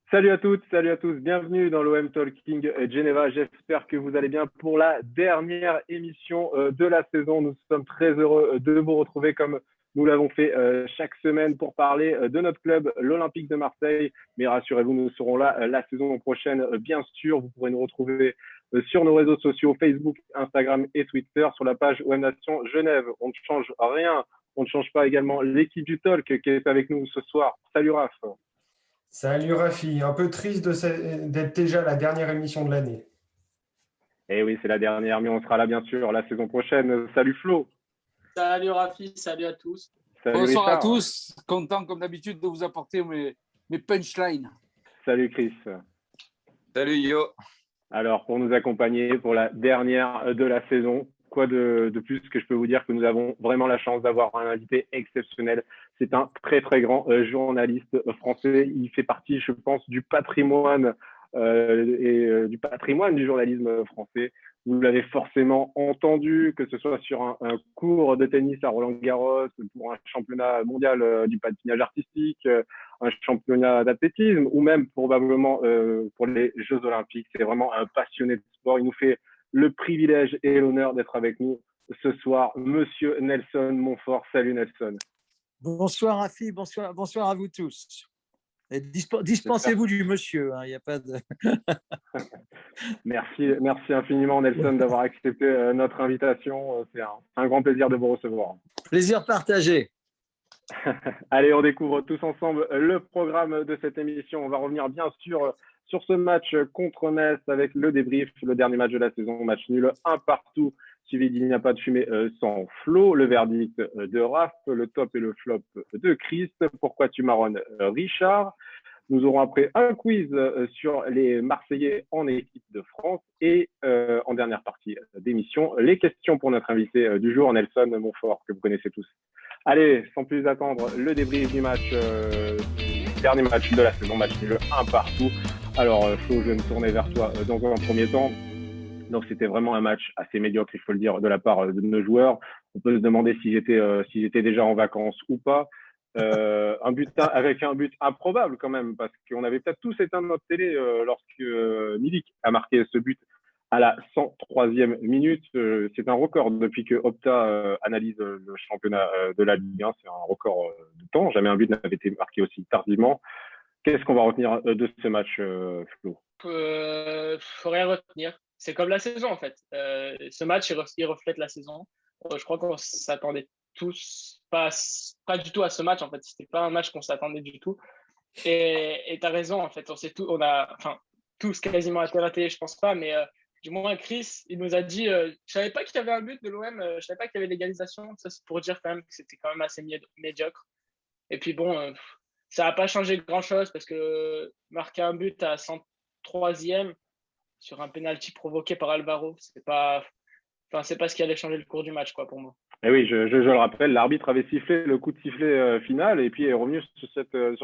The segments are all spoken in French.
Salut à toutes, salut à tous, bienvenue dans l'OM Talking Geneva. J'espère que vous allez bien pour la dernière émission de la saison. Nous sommes très heureux de vous retrouver comme nous l'avons fait chaque semaine pour parler de notre club, l'Olympique de Marseille. Mais rassurez-vous, nous serons là la saison prochaine, bien sûr. Vous pourrez nous retrouver sur nos réseaux sociaux, Facebook, Instagram et Twitter, sur la page OM Nation Genève. On ne change rien, on ne change pas également l'équipe du Talk qui est avec nous ce soir. Salut Raph. Salut Rafi, un peu triste d'être déjà la dernière émission de l'année. Eh oui, c'est la dernière, mais on sera là bien sûr la saison prochaine. Salut Flo. Salut Rafi, salut à tous. Salut Bonsoir Richard. à tous, content comme d'habitude de vous apporter mes punchlines. Salut Chris. Salut Yo. Alors, pour nous accompagner pour la dernière de la saison, quoi de plus que je peux vous dire que nous avons vraiment la chance d'avoir un invité exceptionnel. C'est un très très grand journaliste français. Il fait partie, je pense, du patrimoine du patrimoine du journalisme français. Vous l'avez forcément entendu, que ce soit sur un cours de tennis à Roland-Garros, pour un championnat mondial du patinage artistique, un championnat d'athlétisme ou même probablement pour les Jeux Olympiques. C'est vraiment un passionné de sport. Il nous fait le privilège et l'honneur d'être avec nous ce soir. Monsieur Nelson Montfort. Salut Nelson. Bonsoir Rafi, bonsoir à vous tous. Dispensez-vous du monsieur, il n'y a pas de… Merci infiniment Nelson d'avoir accepté notre invitation. C'est un grand plaisir de vous recevoir. Plaisir partagé. Allez, on découvre tous ensemble le programme de cette émission. On va revenir bien sûr sur ce match contre Metz avec le débrief, le dernier match de la saison, match nul, un partout, suivi d'Il n'y a pas de fumée sans Flo, le verdict de Raph, le top et le flop de Chris, pourquoi tu marronnes Richard. Nous aurons après un quiz sur les Marseillais en équipe de France et en dernière partie d'émission, les questions pour notre invité du jour, Nelson Montfort, que vous connaissez tous. Allez, sans plus attendre, le débrief du match, dernier match de la saison, match nul, un partout. Alors Flo, je vais me tourner vers toi dans un premier temps. Donc c'était vraiment un match assez médiocre, il faut le dire, de la part de nos joueurs. On peut se demander si j'étais déjà en vacances ou pas. Avec un but improbable quand même, parce qu'on avait peut-être tous éteint notre télé lorsque Milik a marqué ce but à la 103e minute. C'est un record depuis que Opta analyse le championnat de la Ligue 1. C'est un record de temps. Jamais un but n'avait été marqué aussi tardivement. Qu'est-ce qu'on va retenir de ce match, Flo? Faut rien retenir. C'est comme la saison en fait. Ce match, il reflète la saison. Je crois qu'on s'attendait tous pas du tout à ce match en fait. C'était pas un match qu'on s'attendait du tout. Et t'as raison en fait. On a tous quasiment été ratés, je pense pas, mais du moins Chris, il nous a dit, je savais pas qu'il y avait un but de l'OM, je savais pas qu'il y avait l'égalisation. Ça c'est pour dire quand même que c'était quand même assez médiocre. Et puis bon, ça n'a pas changé grand chose parce que marquer un but à 103e sur un penalty provoqué par Alvaro, c'est pas ce qui allait changer le cours du match, quoi, pour moi. Et oui, je le rappelle, l'arbitre avait sifflé le coup de sifflet final et puis est revenu sur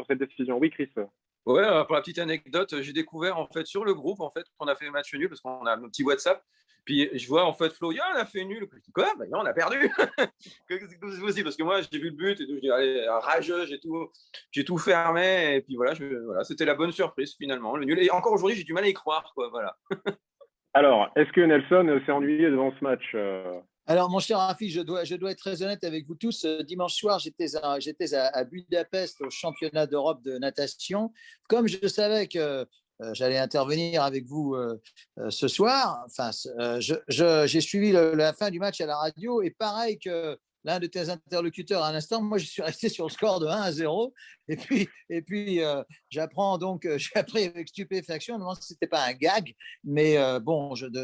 cette décision. Oui, Chris. Ouais, pour la petite anecdote, j'ai découvert en fait sur le groupe en fait qu'on a fait match nul parce qu'on a un petit WhatsApp. Puis je vois en fait Flo, on a fait nul. Je dis quoi? Ben non, on a perdu. C'est possible parce que moi j'ai vu le but et tout, je dis allez, rageux, j'ai tout fermé et puis voilà, c'était la bonne surprise finalement, le nul. Et encore aujourd'hui, j'ai du mal à y croire, quoi. Voilà. Alors, est-ce que Nelson s'est ennuyé devant ce match? Alors, mon cher Rafi, je dois être très honnête avec vous tous. Dimanche soir, j'étais à Budapest au championnat d'Europe de natation. Comme je savais que j'allais intervenir avec vous ce soir, j'ai suivi la fin du match à la radio et pareil que l'un de tes interlocuteurs à l'instant, moi je suis resté sur le score de 1-0 et puis j'ai appris avec stupéfaction, non, ce n'était pas un gag, mais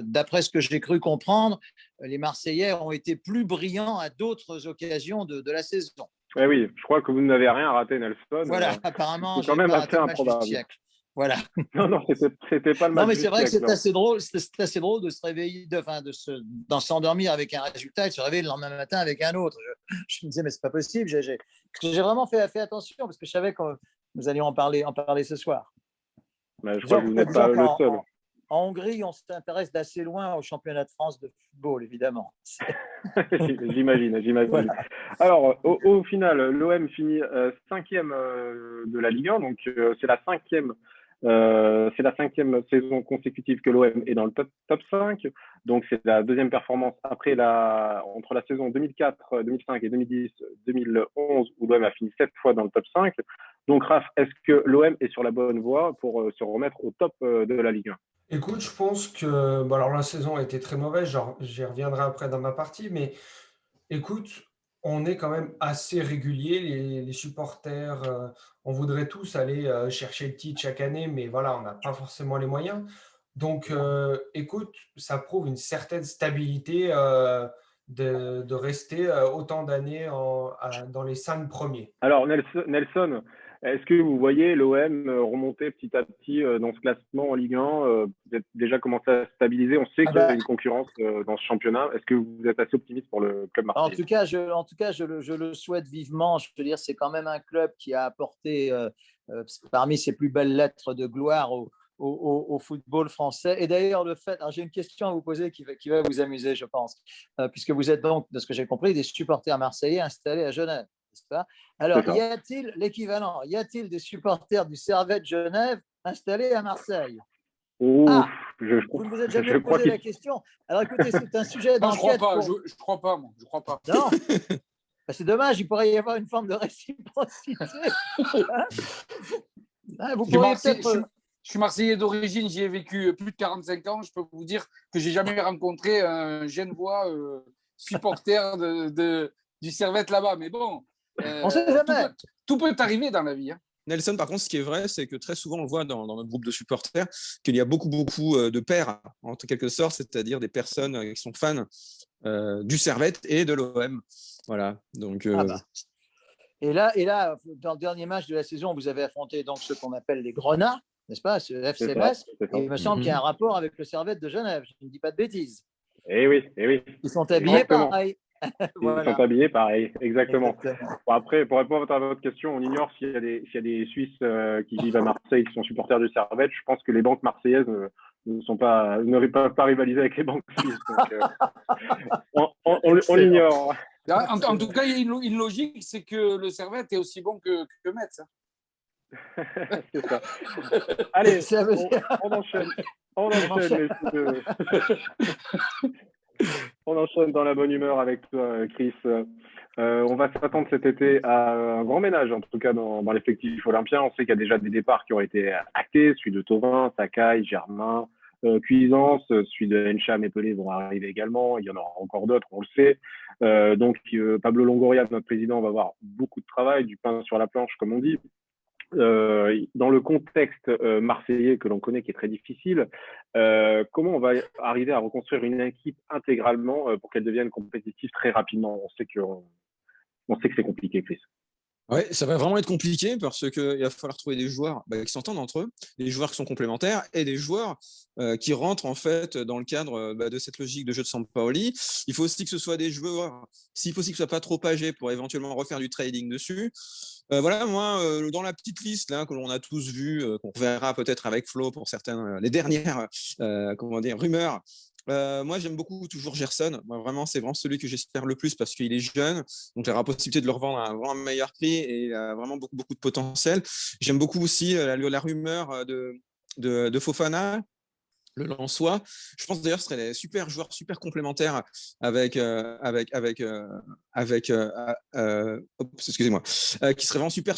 d'après ce que j'ai cru comprendre, les Marseillais ont été plus brillants à d'autres occasions de la saison. Oui, je crois que vous n'avez rien raté, Nelson. Voilà, apparemment, c'est quand même assez improbable. Voilà. Non, c'était pas le match. Non, mais c'est vrai que c'est assez drôle. C'est assez drôle de se réveiller, d'en s'endormir avec un résultat et de se réveiller le lendemain matin avec un autre. Je me disais, mais c'est pas possible. J'ai vraiment fait attention parce que je savais que nous allions en parler ce soir. Mais je crois que vous n'êtes pas le seul. En Hongrie, on s'intéresse d'assez loin au championnat de France de football, évidemment. J'imagine. Voilà. Alors, au final, l'OM finit 5e de la Ligue 1, donc c'est la 5e C'est la 5e saison consécutive que l'OM est dans le top 5. Donc, c'est la deuxième performance entre la saison 2004, 2005 et 2010, 2011, où l'OM a fini 7 fois dans le top 5. Donc, Raph, est-ce que l'OM est sur la bonne voie pour se remettre au top de la Ligue 1? Écoute, je pense que alors la saison a été très mauvaise, genre, j'y reviendrai après dans ma partie, mais écoute, on est quand même assez régulier, les supporters, on voudrait tous aller chercher le titre chaque année, mais voilà, on n'a pas forcément les moyens. Donc, écoute, ça prouve une certaine stabilité de rester autant d'années dans les 5 premiers. Alors, Nelson, est-ce que vous voyez l'OM remonter petit à petit dans ce classement en Ligue 1? Vous êtes déjà commencé à stabiliser. On sait qu'il y a une concurrence dans ce championnat. Est-ce que vous êtes assez optimiste pour le club marseillais? En tout cas, je le souhaite vivement. Je veux dire, c'est quand même un club qui a apporté parmi ses plus belles lettres de gloire au football français. Et d'ailleurs, alors j'ai une question à vous poser qui va vous amuser, je pense, puisque vous êtes donc, de ce que j'ai compris, des supporters marseillais installés à Genève, n'est-ce pas? Alors, y a-t-il l'équivalent? Y a-t-il des supporters du Servette Genève installés à Marseille? Vous ne vous êtes jamais posé la question. Alors écoutez, c'est un sujet d'enquête. Je crois pas, moi. Je crois pas. Non. C'est dommage, il pourrait y avoir une forme de réciprocité. Vous pourriez peut-être... Je suis Marseillais d'origine, j'y ai vécu plus de 45 ans. Je peux vous dire que j'ai jamais rencontré un Genevois supporter du Servette là-bas. Mais bon, on sait jamais. Tout peut arriver dans la vie. Hein. Nelson, par contre, ce qui est vrai, c'est que très souvent, on le voit dans notre groupe de supporters, qu'il y a beaucoup de pairs, en quelque sorte, c'est-à-dire des personnes qui sont fans du Servette et de l'OM. Voilà. Donc, Et là, dans le dernier match de la saison, vous avez affronté donc ce qu'on appelle les Grenats, n'est-ce pas, ce FC Metz. Et il me semble qu'il y a un rapport avec le Servette de Genève. Je ne dis pas de bêtises. Eh oui. Ils sont habillés pareil. Ils sont habillés pareil, exactement. Bon, après, pour répondre à votre question, on ignore s'il y a des Suisses qui vivent à Marseille, qui sont supporters du Servette. Je pense que les banques marseillaises ne peuvent pas rivaliser avec les banques suisses. Donc, on l'ignore. En tout cas, il y a une logique, c'est que le Servette est aussi bon que Metz. Hein. C'est ça. Allez, on enchaîne. On enchaîne dans la bonne humeur avec toi, Chris. On va s'attendre cet été à un grand ménage, en tout cas dans l'effectif olympien. On sait qu'il y a déjà des départs qui ont été actés, celui de Thauvin, Sakai, Germain, Cuisance, celui de Encham et Pelé vont arriver également. Il y en aura encore d'autres, on le sait. Donc, Pablo Longoria, notre président, va avoir beaucoup de travail, du pain sur la planche, comme on dit. Dans le contexte marseillais que l'on connaît, qui est très difficile, comment on va arriver à reconstruire une équipe intégralement pour qu'elle devienne compétitive très rapidement? On sait que c'est compliqué, Chris. Ouais, ça va vraiment être compliqué parce qu'il va falloir trouver des joueurs qui s'entendent entre eux, des joueurs qui sont complémentaires et des joueurs qui rentrent en fait dans le cadre de cette logique de jeu de Sampaoli. Il faut aussi que ce soit des joueurs, s'il faut aussi que ce soit pas trop âgés pour éventuellement refaire du trading dessus. Voilà, moi, dans la petite liste là que l'on a tous vu, qu'on verra peut-être avec Flo pour certaines, les dernières rumeurs. Moi, j'aime beaucoup toujours Gerson. Moi, vraiment, c'est vraiment celui que j'espère le plus parce qu'il est jeune. Donc, il aura la possibilité de le revendre à un vraiment meilleur prix et il a vraiment beaucoup de potentiel. J'aime beaucoup aussi la rumeur de Fofana, le Lensois. Je pense d'ailleurs que ce serait des super joueurs super complémentaires avec excusez-moi, qui serait vraiment super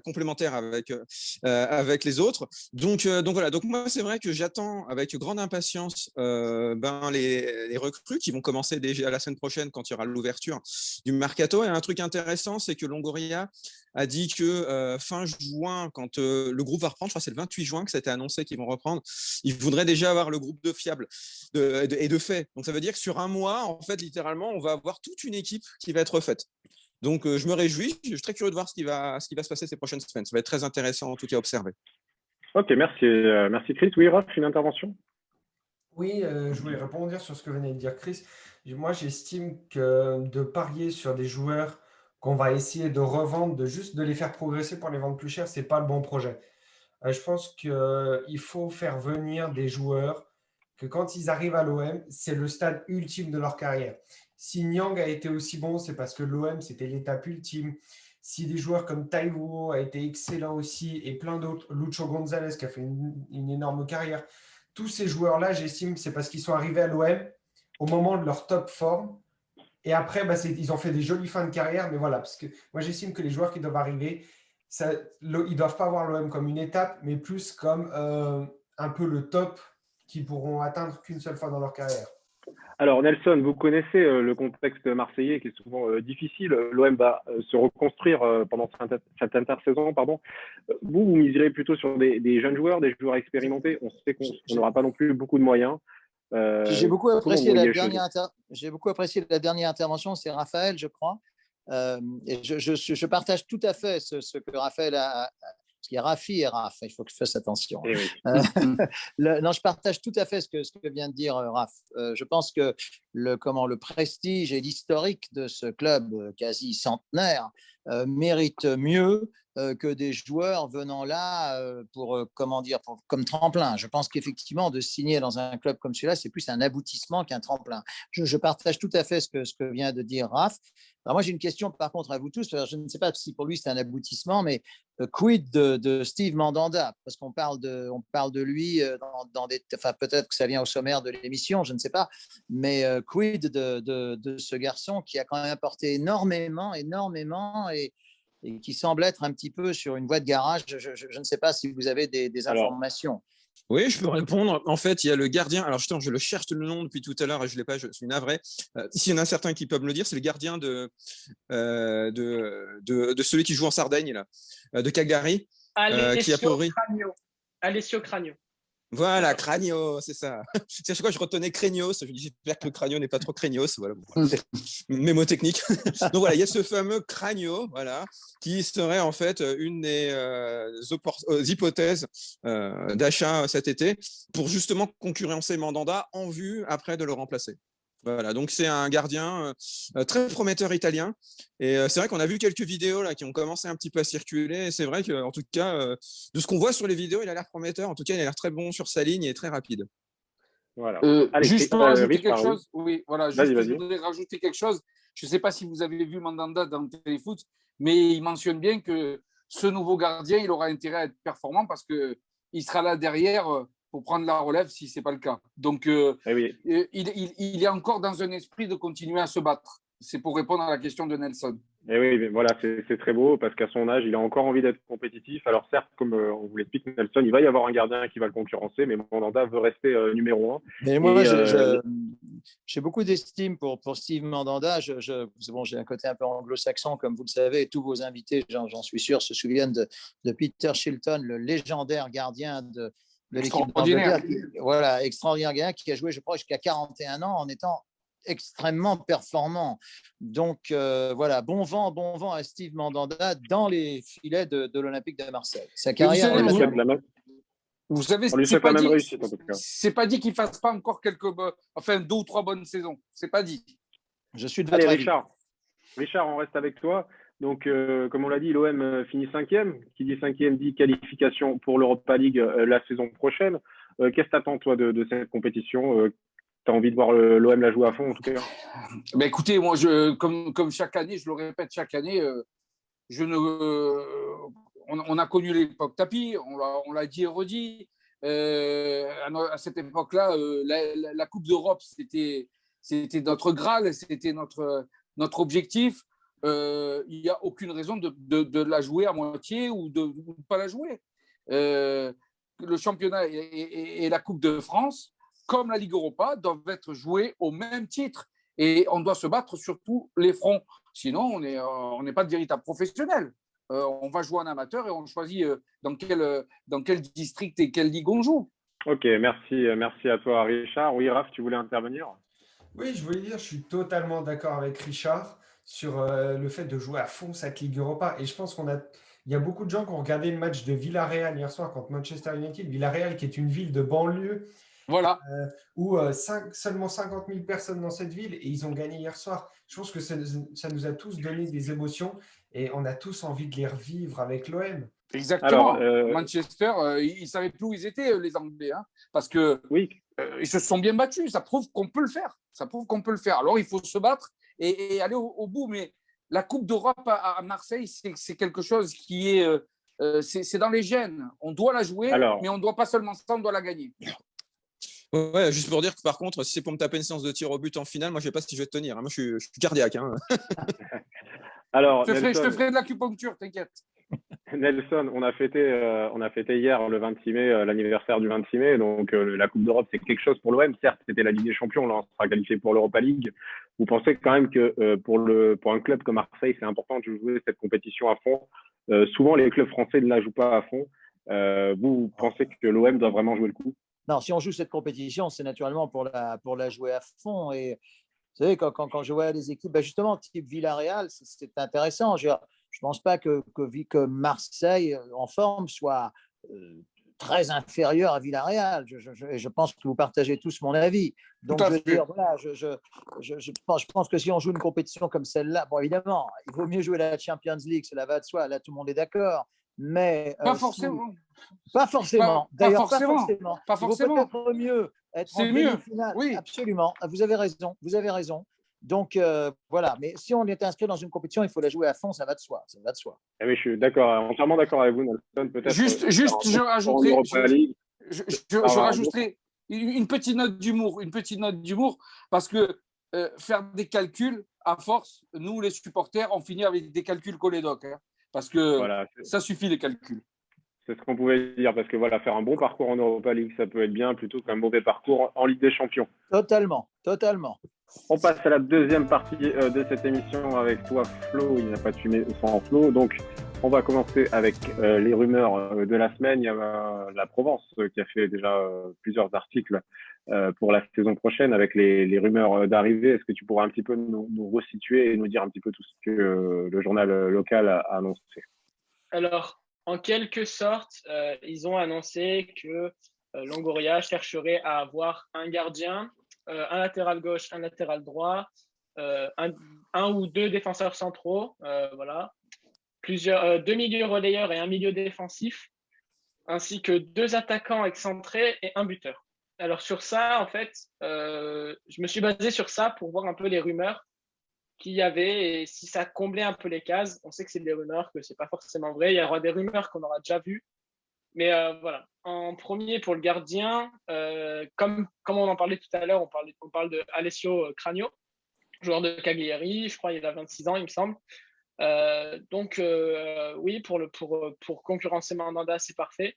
complémentaires avec les autres. Donc voilà. Donc moi c'est vrai que j'attends avec grande impatience les recrues qui vont commencer déjà la semaine prochaine quand il y aura l'ouverture du mercato. Et un truc intéressant, c'est que Longoria a dit que fin juin, quand le groupe va reprendre, je crois que c'est le 28 juin que ça a été annoncé qu'ils vont reprendre, il voudrait déjà avoir le groupe de fiables et de fait. Donc ça veut dire que sur un mois, en fait, littéralement, on va avoir toute une équipe qui va être faite. Donc je me réjouis, je suis très curieux de voir ce qui va se passer ces prochaines semaines. Ça va être très intéressant en tout cas à observer. Ok, merci Chris. Oui, Raph, une intervention? Oui, je voulais répondre sur ce que venait de dire Chris. Moi, j'estime que de parier sur des joueurs qu'on va essayer de revendre, de les faire progresser pour les vendre plus cher, c'est pas le bon projet. Je pense qu'il faut faire venir des joueurs que quand ils arrivent à l'OM, c'est le stade ultime de leur carrière. Si Niang a été aussi bon, c'est parce que l'OM, c'était l'étape ultime. si des joueurs comme Taiwo a été excellent aussi et plein d'autres, Lucho Gonzalez qui a fait une énorme carrière, tous ces joueurs-là, j'estime, c'est parce qu'ils sont arrivés à l'OM au moment de leur top forme. Et après, ils ont fait des jolies fins de carrière, mais voilà, parce que moi j'estime que les joueurs qui doivent arriver, ils ne doivent pas voir l'OM comme une étape, mais plus comme un peu le top qu'ils pourront atteindre qu'une seule fois dans leur carrière. Alors Nelson, vous connaissez le contexte marseillais qui est souvent difficile. L'OM va se reconstruire pendant cette intersaison. Vous miserez plutôt sur des jeunes joueurs, des joueurs expérimentés. On sait qu'on n'aura pas non plus beaucoup de moyens. J'ai beaucoup apprécié la dernière intervention, c'est Raphaël, je crois. Et je partage tout à fait ce que Raphaël a. Parce qu'il y a Rafi et Raph, il faut que je fasse attention. Oui. Non, je partage tout à fait ce que vient de dire Raph. Je pense que le prestige et l'historique de ce club quasi centenaire mérite mieux que des joueurs venant là comme tremplin. Je pense qu'effectivement, de signer dans un club comme celui-là, c'est plus un aboutissement qu'un tremplin. Je partage tout à fait ce que vient de dire Raph. Alors moi, j'ai une question par contre à vous tous. Je ne sais pas si pour lui c'est un aboutissement, mais quid de Steve Mandanda? Parce qu'on parle de lui peut-être que ça vient au sommaire de l'émission, je ne sais pas, mais quid de ce garçon qui a quand même apporté énormément et qui semble être un petit peu sur une voie de garage. Je ne sais pas si vous avez des informations. Oui, je peux répondre. En fait, il y a le gardien. Alors, je le cherche le nom depuis tout à l'heure et je ne l'ai pas, je suis navré. S'il y en a certains qui peuvent me le dire, c'est le gardien de celui qui joue en Sardaigne, là, de Cagliari. Alessio Cragno. Voilà, Cragno, c'est ça. C'est à chaque fois que je retenais Craignos. Je dis, j'espère que le Cragno n'est pas trop Craignos. Voilà. Mémotechnique. Donc voilà, il y a ce fameux Cragno, voilà, qui serait en fait une des hypothèses d'achat cet été pour justement concurrencer Mandanda en vue après de le remplacer. Voilà, donc c'est un gardien très prometteur italien. Et c'est vrai qu'on a vu quelques vidéos là, qui ont commencé un petit peu à circuler. Et c'est vrai qu'en tout cas, de ce qu'on voit sur les vidéos, il a l'air prometteur. En tout cas, il a l'air très bon sur sa ligne et très rapide. Voilà. Juste pour rajouter quelque chose. Oui, voilà, vas-y. Je voudrais rajouter quelque chose. Je ne sais pas si vous avez vu Mandanda dans Téléfoot, mais il mentionne bien que ce nouveau gardien, il aura intérêt à être performant parce qu'il sera là derrière pour prendre la relève si ce n'est pas le cas. Donc, il est encore dans un esprit de continuer à se battre. C'est pour répondre à la question de Nelson. Et oui, mais voilà, c'est très beau parce qu'à son âge, il a encore envie d'être compétitif. Alors certes, comme on vous l'explique, Nelson, il va y avoir un gardien qui va le concurrencer, mais Mandanda veut rester numéro 1. Mais moi, j'ai beaucoup d'estime pour Steve Mandanda. J'ai un côté un peu anglo-saxon, comme vous le savez, et tous vos invités, j'en suis sûr, se souviennent de Peter Shilton, le légendaire gardien de l'équipe d'Angleterre. Voilà, extraordinaire gardien qui a joué, je crois, jusqu'à 41 ans en étant extrêmement performant. Donc voilà, bon vent à Steve Mandanda dans les filets de l'Olympique de Marseille. Sa carrière, vous savez, c'est pas dit qu'il fasse pas encore 2 ou 3 bonnes saisons. C'est pas dit. Je suis de votre avis. Richard, on reste avec toi. Donc, comme on l'a dit, l'OM finit 5e. Qui dit 5e dit qualification pour l'Europa League la saison prochaine. Qu'est-ce que tu attends, toi, de cette compétition? Tu as envie de voir l'OM la jouer à fond, en tout cas? Ben écoutez, moi, comme chaque année, je le répète chaque année, on a connu l'époque tapis, on l'a dit et redit. À cette époque-là, la Coupe d'Europe, c'était notre Graal, c'était notre objectif. Il n'y a aucune raison de la jouer à moitié ou de ne pas la jouer. Le championnat et la Coupe de France, comme la Ligue Europa, doivent être joués au même titre. Et on doit se battre sur tous les fronts. Sinon, on n'est pas de véritables professionnels. On va jouer en amateur et on choisit dans quel district et quelle ligue on joue. Ok, merci à toi, Richard. Oui, Raph, tu voulais intervenir? Oui, je voulais dire, je suis totalement d'accord avec Richard sur le fait de jouer à fond cette Ligue Europa. Et je pense il y a beaucoup de gens qui ont regardé le match de Villarreal hier soir contre Manchester United. Villarreal, qui est une ville de banlieue, voilà. Où seulement 50 000 personnes dans cette ville, et ils ont gagné hier soir. Je pense que ça nous a tous donné des émotions et on a tous envie de les revivre avec l'OM. Exactement. Alors, Manchester, ils ne savaient plus où ils étaient, les Anglais, hein, parce que ils se sont bien battus. Ça prouve qu'on peut le faire. Alors, il faut se battre et aller au bout. Mais la Coupe d'Europe à Marseille, c'est quelque chose qui est, c'est dans les gènes. On doit la jouer, mais on ne doit pas seulement ça, on doit la gagner. Ouais, juste pour dire que par contre, si c'est pour me taper une séance de tir au but en finale, moi je ne sais pas si je vais te tenir. Moi je suis cardiaque. Hein. Alors, je te ferai de l'acupuncture, t'inquiète. Nelson, on a fêté hier le 26 mai, l'anniversaire du 26 mai. Donc la Coupe d'Europe, c'est quelque chose pour l'OM. Certes, c'était la Ligue des Champions, là on sera qualifié pour l'Europa League. Vous pensez quand même que pour un club comme Marseille, c'est important de jouer cette compétition à fond. Souvent, les clubs français ne la jouent pas à fond. Vous pensez que l'OM doit vraiment jouer le coup? Non, si on joue cette compétition, c'est naturellement pour la jouer à fond. Et vous savez, quand je vois les équipes, justement, type Villarreal, c'est intéressant. Je ne pense pas que Marseille, en forme, soit très inférieur à Villarreal. Je pense que vous partagez tous mon avis. Donc, je veux dire, voilà, je pense que si on joue une compétition comme celle-là, bon, évidemment, il vaut mieux jouer la Champions League, cela va de soi. Là, tout le monde est d'accord. Mais pas forcément. Pas forcément. D'ailleurs, pas forcément. Pas forcément. Il vaut peut-être mieux être en demi-finale. Oui. Absolument. Vous avez raison. Donc, voilà. Mais si on est inscrit dans une compétition, il faut la jouer à fond, ça va de soi. Ah oui, je suis entièrement d'accord avec vous, Nelson. Peut-être. Juste, je rajouterai une petite note d'humour, parce que faire des calculs, à force, nous, les supporters, on finit avec des calculs colédocs. Hein, parce que ça suffit, les calculs. C'est ce qu'on pouvait dire, parce que voilà, faire un bon parcours en Europa League, ça peut être bien, plutôt qu'un mauvais parcours en Ligue des Champions. Totalement. On passe à la deuxième partie de cette émission avec toi, Flo. Il n'y a pas de fumée sans Flo. Donc, on va commencer avec les rumeurs de la semaine. Il y a la Provence qui a fait déjà plusieurs articles pour la saison prochaine avec les rumeurs d'arrivée. Est-ce que tu pourras un petit peu nous resituer et nous dire un petit peu tout ce que le journal local a annoncé? Alors, en quelque sorte, ils ont annoncé que Longoria chercherait à avoir un gardien, un latéral gauche, un latéral droit, un ou deux défenseurs centraux, voilà, deux milieux relayeurs et un milieu défensif, ainsi que deux attaquants excentrés et un buteur. Alors sur ça, en fait, je me suis basé sur ça pour voir un peu les rumeurs qu'il y avait et si ça comblait un peu les cases. On sait que c'est des rumeurs, que c'est pas forcément vrai. Il y aura des rumeurs qu'on aura déjà vues. Mais voilà. En premier, pour le gardien, comme on en parlait tout à l'heure, on parle de Alessio Cragno, joueur de Cagliari. Je crois qu'il a 26 ans, il me semble. Donc, oui, pour concurrencer Mandanda, c'est parfait.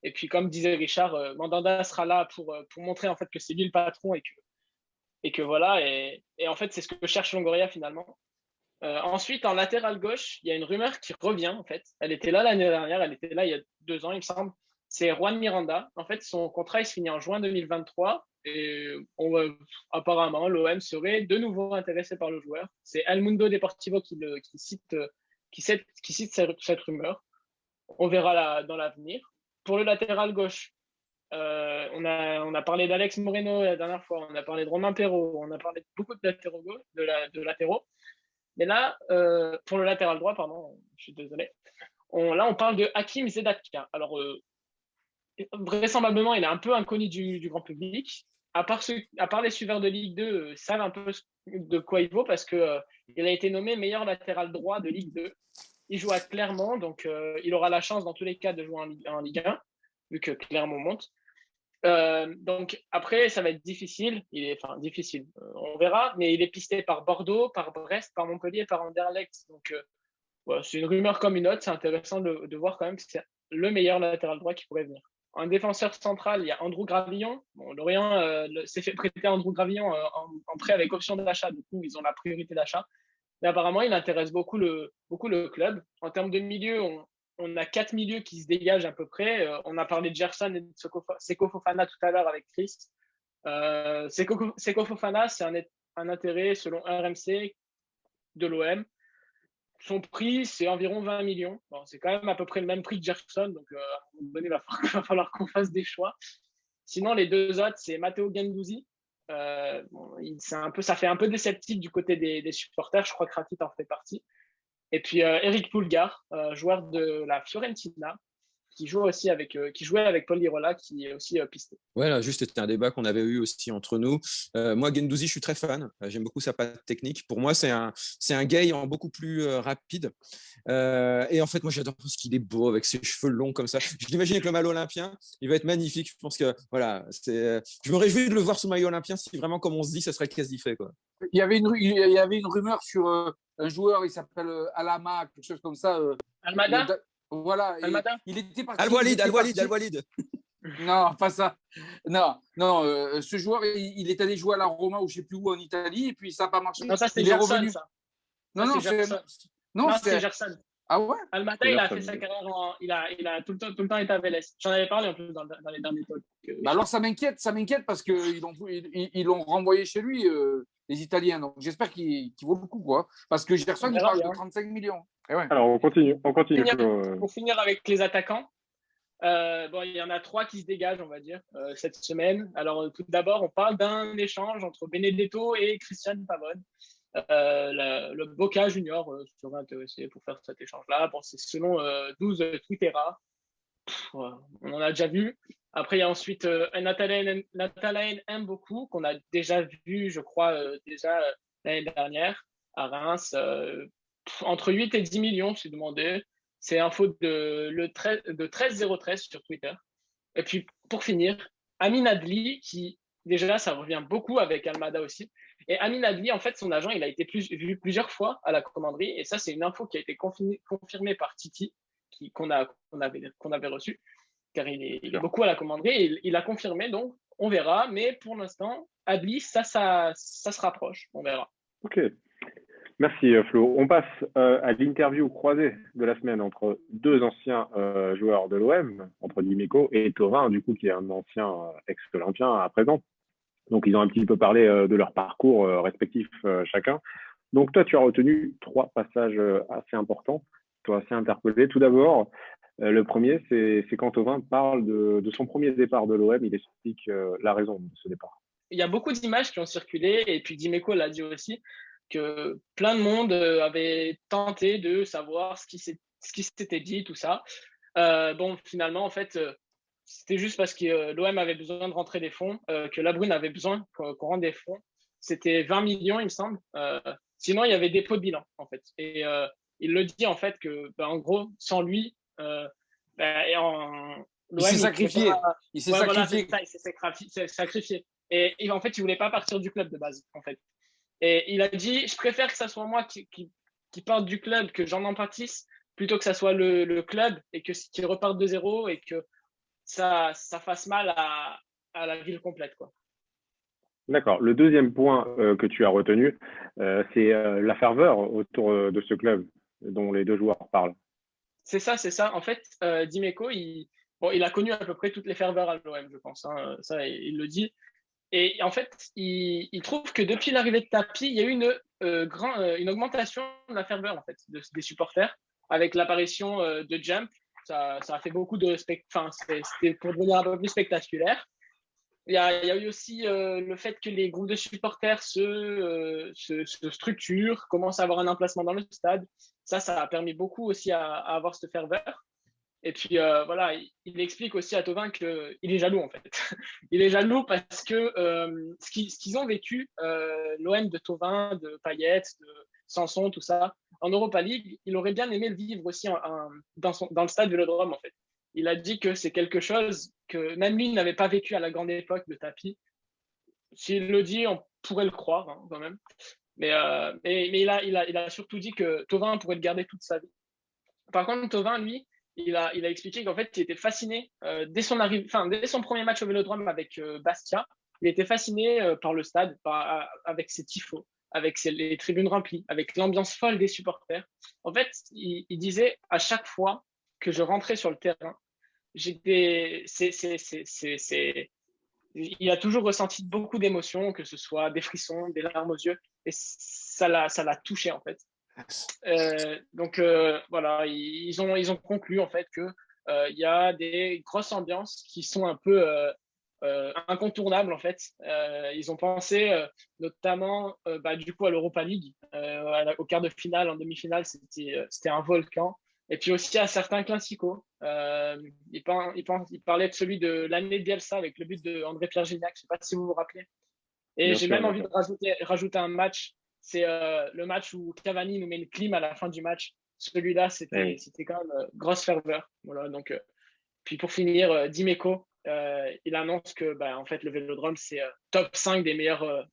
Et puis, comme disait Richard, Mandanda sera là pour montrer en fait que c'est lui le patron et que voilà. Et en fait, c'est ce que cherche Longoria finalement. Ensuite, en latéral gauche, il y a une rumeur qui revient en fait. Elle était là l'année dernière, elle était là il y a 2 ans, il me semble. C'est Juan Miranda. En fait, son contrat il se finit en juin 2023 et apparemment l'OM serait de nouveau intéressé par le joueur. C'est El Mundo Deportivo qui cite cette rumeur. On verra dans l'avenir. Pour le latéral gauche, on a parlé d'Alex Moreno la dernière fois, on a parlé de Romain Perraud, on a parlé de beaucoup de latéraux. Mais là, pour le latéral droit, pardon, je suis désolé. On parle de Hakim Zedatka. Alors, vraisemblablement, il est un peu inconnu du grand public. À part les suiveurs de Ligue 2, savent un peu de quoi il vaut parce qu'il a été nommé meilleur latéral droit de Ligue 2. Il joue à Clermont, donc il aura la chance dans tous les cas de jouer en Ligue 1, vu que Clermont monte. Donc après, ça va être difficile. Difficile. On verra, mais il est pisté par Bordeaux, par Brest, par Montpellier, par Anderlecht. Donc voilà, c'est une rumeur comme une autre. C'est intéressant de voir quand même que c'est le meilleur latéral droit qui pourrait venir. En défenseur central, il y a Andrew Gravillon. Bon, Lorient s'est fait prêter Andrew Gravillon en prêt avec option d'achat. Du coup, ils ont la priorité d'achat. Mais apparemment, il intéresse beaucoup le club. En termes de milieu, on a 4 milieux qui se dégagent à peu près. On a parlé de Gerson et de Seko Fofana tout à l'heure avec Chris. Seko Fofana, c'est un intérêt selon RMC de l'OM. Son prix, c'est environ 20 millions. Bon, c'est quand même à peu près le même prix que Gerson. Donc, à un moment donné, il va falloir qu'on fasse des choix. Sinon, les deux autres, c'est Matteo Guendouzi. Ça fait un peu déceptif du côté des supporters. Je crois que Ratit en fait partie. Et puis Eric Pulgar, joueur de la Fiorentina. qui jouait avec Paul Lirola, qui est aussi pisté. Ouais, là, juste, c'était un débat qu'on avait eu aussi entre nous. Moi, Guendouzi, je suis très fan. J'aime beaucoup sa patte technique. Pour moi, c'est un gay en beaucoup plus rapide. Et en fait, moi, j'adore parce qu'il est beau avec ses cheveux longs comme ça. Je l'imagine avec le maillot olympien. Il va être magnifique. Je pense que, voilà, je me réjouis de le voir sous maillot olympien si vraiment, comme on se dit, ça serait quasi fait, quoi. Il y avait une rumeur sur un joueur, il s'appelle Alama, quelque chose comme ça. Almada. Voilà. Almada. Il était parti. Al-Walid. Non, pas ça. Non. Ce joueur, il est allé jouer à la Roma ou je ne sais plus où en Italie et puis ça n'a pas marché. Non, ça c'est il est Gerson, revenu. ça. Non, C'est Gerson. Ah ouais. Almada, il a fait sa carrière il a tout le temps été à Vélez. J'en avais parlé en plus dans les derniers talks. Bah alors ça m'inquiète parce qu'ils l'ont renvoyé chez lui, les Italiens. Donc j'espère qu'il vaut beaucoup, quoi. Parce que Gerson, il parle de 35 millions. Et ouais. Alors, on continue. Pour finir avec les attaquants, il y en a 3 qui se dégagent, on va dire, cette semaine. Alors, tout d'abord, on parle d'un échange entre Benedetto et Christian Pavone. Le Boca Junior serait intéressé pour faire cet échange-là. Bon, c'est selon 12 Twittera. On en a déjà vu. Après, il y a ensuite Natalain Mboku, qu'on a déjà vu, je crois, l'année dernière à Reims. Entre 8 et 10 millions, c'est demandé. C'est info de 13013 sur Twitter. Et puis, pour finir, Amin Adli, qui, déjà, ça revient beaucoup avec Almada aussi. Et Amin Adli, en fait, son agent, il a été vu plusieurs fois à la commanderie. Et ça, c'est une info qui a été confirmée par Titi, qu'on avait reçue, car il est beaucoup à la commanderie. Et il a confirmé, donc on verra. Mais pour l'instant, Adli, ça se rapproche. On verra. Ok. Merci Flo. On passe à l'interview croisée de la semaine entre 2 anciens joueurs de l'OM, entre Dimeco et Thauvin, du coup, qui est un ancien ex-olympien à présent. Donc, ils ont un petit peu parlé de leur parcours respectif chacun. Donc, toi, tu as retenu 3 passages assez importants, toi assez interpellé. Tout d'abord, le premier, c'est quand Thauvin parle de son premier départ de l'OM. Il explique la raison de ce départ. Il y a beaucoup d'images qui ont circulé, et puis Dimeco l'a dit aussi, que plein de monde avait tenté de savoir ce qui s'était dit, tout ça. Finalement, en fait, c'était juste parce que l'OM avait besoin de rentrer des fonds, que La Brune avait besoin qu'on rentre des fonds. C'était 20 millions, il me semble. Sinon, il y avait dépôt de bilan, en fait. Et il le dit, en fait, que, en gros, sans lui, il s'est sacrifié. Il s'est sacrifié. Et en fait, il voulait pas partir du club de base, en fait. Et il a dit, je préfère que ça soit moi qui parte du club, que j'en empathisse, plutôt que ça soit le club et qu'il reparte de zéro et que ça fasse mal à la ville complète, quoi. D'accord. Le deuxième point que tu as retenu, c'est la ferveur autour de ce club dont les 2 joueurs parlent. C'est ça. En fait, Dimeco, il a connu à peu près toutes les ferveurs à l'OM, je pense. Hein. Ça, il le dit. Et en fait, il trouve que depuis l'arrivée de Tapi, il y a eu une augmentation de la ferveur, en fait, des supporters, avec l'apparition de Jump. Ça a fait beaucoup de c'était pour devenir un peu plus spectaculaire. Il y a eu aussi le fait que les groupes de supporters se structurent, commencent à avoir un emplacement dans le stade. Ça a permis beaucoup aussi à avoir cette ferveur. Et puis il explique aussi à Thauvin qu'il est jaloux, en fait. Il est jaloux parce que ce qu'ils ont vécu, l'OM de Thauvin, de Payet, de Sanson, tout ça, en Europa League, il aurait bien aimé le vivre aussi dans le stade Vélodrome, en fait. Il a dit que c'est quelque chose que même lui n'avait pas vécu à la grande époque de Tapi. S'il le dit, on pourrait le croire, hein, quand même. Mais il a surtout dit que Thauvin pourrait le garder toute sa vie. Par contre, Thauvin, lui, il a expliqué qu'en fait, il était fasciné dès son premier match au Vélodrome avec Bastia. Il était fasciné par le stade, avec ses tifos, avec les tribunes remplies, avec l'ambiance folle des supporters. En fait, il disait à chaque fois que je rentrais sur le terrain, il a toujours ressenti beaucoup d'émotions, que ce soit des frissons, des larmes aux yeux, et ça l'a touché, en fait. Voilà, ils ont conclu, en fait, que il y a des grosses ambiances qui sont un peu incontournables, en fait. Ils ont pensé notamment du coup à l'Europa League, au quart de finale, en demi-finale, c'était un volcan. Et puis aussi à certains classicos, Il parlait de celui de l'année de Bielsa avec le but de André-Pierre Gignac. Je ne sais pas si vous vous rappelez. Et Bien j'ai sûr, même bien envie sûr. de rajouter un match. C'est le match où Cavani nous met une clim à la fin du match. Celui-là, Eh, c'était quand même grosse ferveur. Voilà, donc, puis pour finir, Dimeco, il annonce que en fait, le Vélodrome, c'est top 5 des meilleures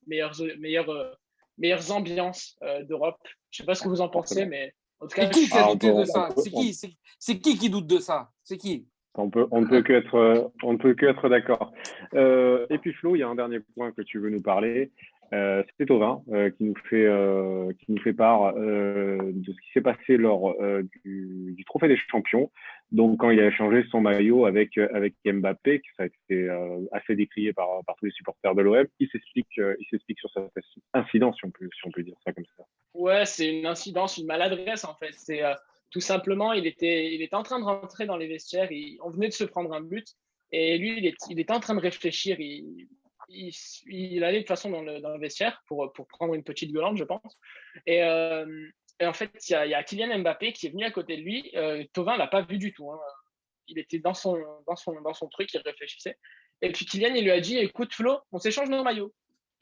ambiances d'Europe. Je ne sais pas ce que vous en pensez, forcément. mais en tout Et cas, je qui suis a On peut, douté de on ça? peut, C'est qui doute de ça? C'est qui? on ne peut que être, on ne peut que être d'accord. Et puis Flo, il y a un dernier point que tu veux nous parler. C'est Thauvin qui nous fait part de ce qui s'est passé lors du Trophée des Champions. Donc quand il a échangé son maillot avec Mbappé, que ça a été assez décrié par tous les supporters de l'OM, il s'explique sur cet incident, si on peut dire ça comme ça. Ouais, c'est une incidence, une maladresse en fait. C'est tout simplement, il était en train de rentrer dans les vestiaires. On venait de se prendre un but et lui, il était en train de réfléchir. Il allait de toute façon dans le vestiaire pour prendre une petite gueulante, je pense. Et, en fait, il y a Kylian Mbappé qui est venu à côté de lui. Thauvin l'a pas vu du tout, hein. Il était dans son truc, il réfléchissait. Et puis Kylian, il lui a dit, écoute Flo, on s'échange nos maillots.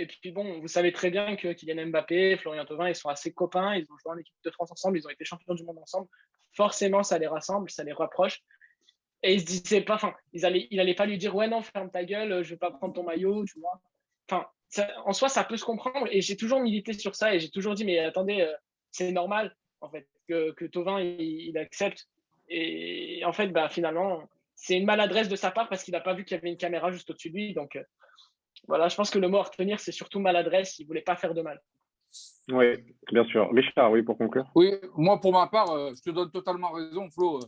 Et puis bon, vous savez très bien que Kylian Mbappé, Florian Thauvin, ils sont assez copains, ils ont joué en équipe de France ensemble, ils ont été champions du monde ensemble. Forcément, ça les rassemble, ça les rapproche. Et ils se disaient pas, enfin, il allait pas lui dire, ouais, non, ferme ta gueule, je vais pas prendre ton maillot, tu vois. Enfin, en soi, ça peut se comprendre. Et j'ai toujours milité sur ça et j'ai toujours dit, mais attendez, c'est normal, en fait, que Thauvin, il accepte. Et en fait, finalement, c'est une maladresse de sa part parce qu'il n'a pas vu qu'il y avait une caméra juste au-dessus de lui. Donc, voilà, je pense que le mot à retenir, c'est surtout maladresse. Il voulait pas faire de mal. Oui, bien sûr. Richard, oui, pour conclure. Oui, moi, pour ma part, je te donne totalement raison, Flo.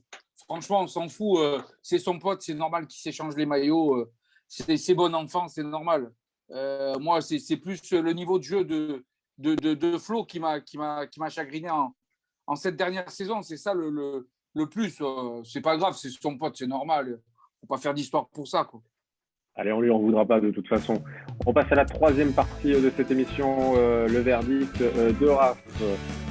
Franchement, on s'en fout. C'est son pote, c'est normal qu'il s'échange les maillots. C'est bon enfant, c'est normal. Moi, c'est plus le niveau de jeu de Flo qui m'a chagriné en cette dernière saison. C'est ça le plus. C'est pas grave, c'est son pote, c'est normal. Faut pas faire d'histoire pour ça, quoi. Allez, on lui en voudra pas de toute façon. On passe à la troisième partie de cette émission, le verdict de Raph.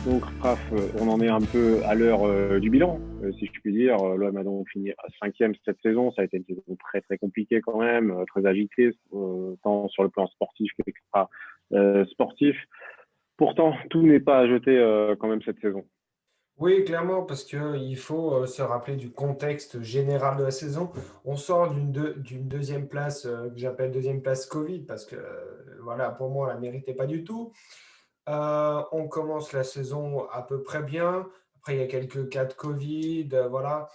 Donc Raph, on en est un peu à l'heure du bilan, si je puis dire. L'OM a donc fini à 5e cette saison. Ça a été une saison très très compliquée quand même, très agitée, tant sur le plan sportif qu'extra sportif. Pourtant, tout n'est pas à jeter quand même cette saison. Oui, clairement, parce qu'il faut se rappeler du contexte général de la saison. On sort d'une deuxième place que j'appelle deuxième place Covid, parce que voilà, pour moi, on ne la méritait pas du tout. On commence la saison à peu près bien. Après, il y a quelques cas de Covid. Voilà.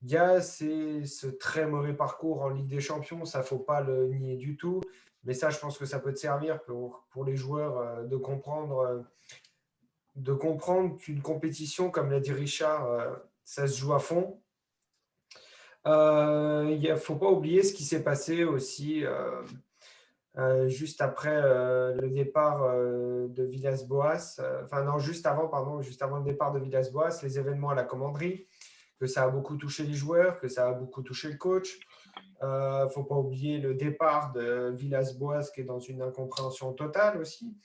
Il y a ce très mauvais parcours en Ligue des Champions, ça ne faut pas le nier du tout. Mais ça, je pense que ça peut te servir pour les joueurs de comprendre qu'une compétition, comme l'a dit Richard, ça se joue à fond. Il ne faut pas oublier ce qui s'est passé aussi juste après le départ de Villas-Boas. Enfin non, juste avant le départ de Villas-Boas, les événements à la commanderie, que ça a beaucoup touché les joueurs, que ça a beaucoup touché le coach. Il ne faut pas oublier le départ de Villas-Boas qui est dans une incompréhension totale aussi.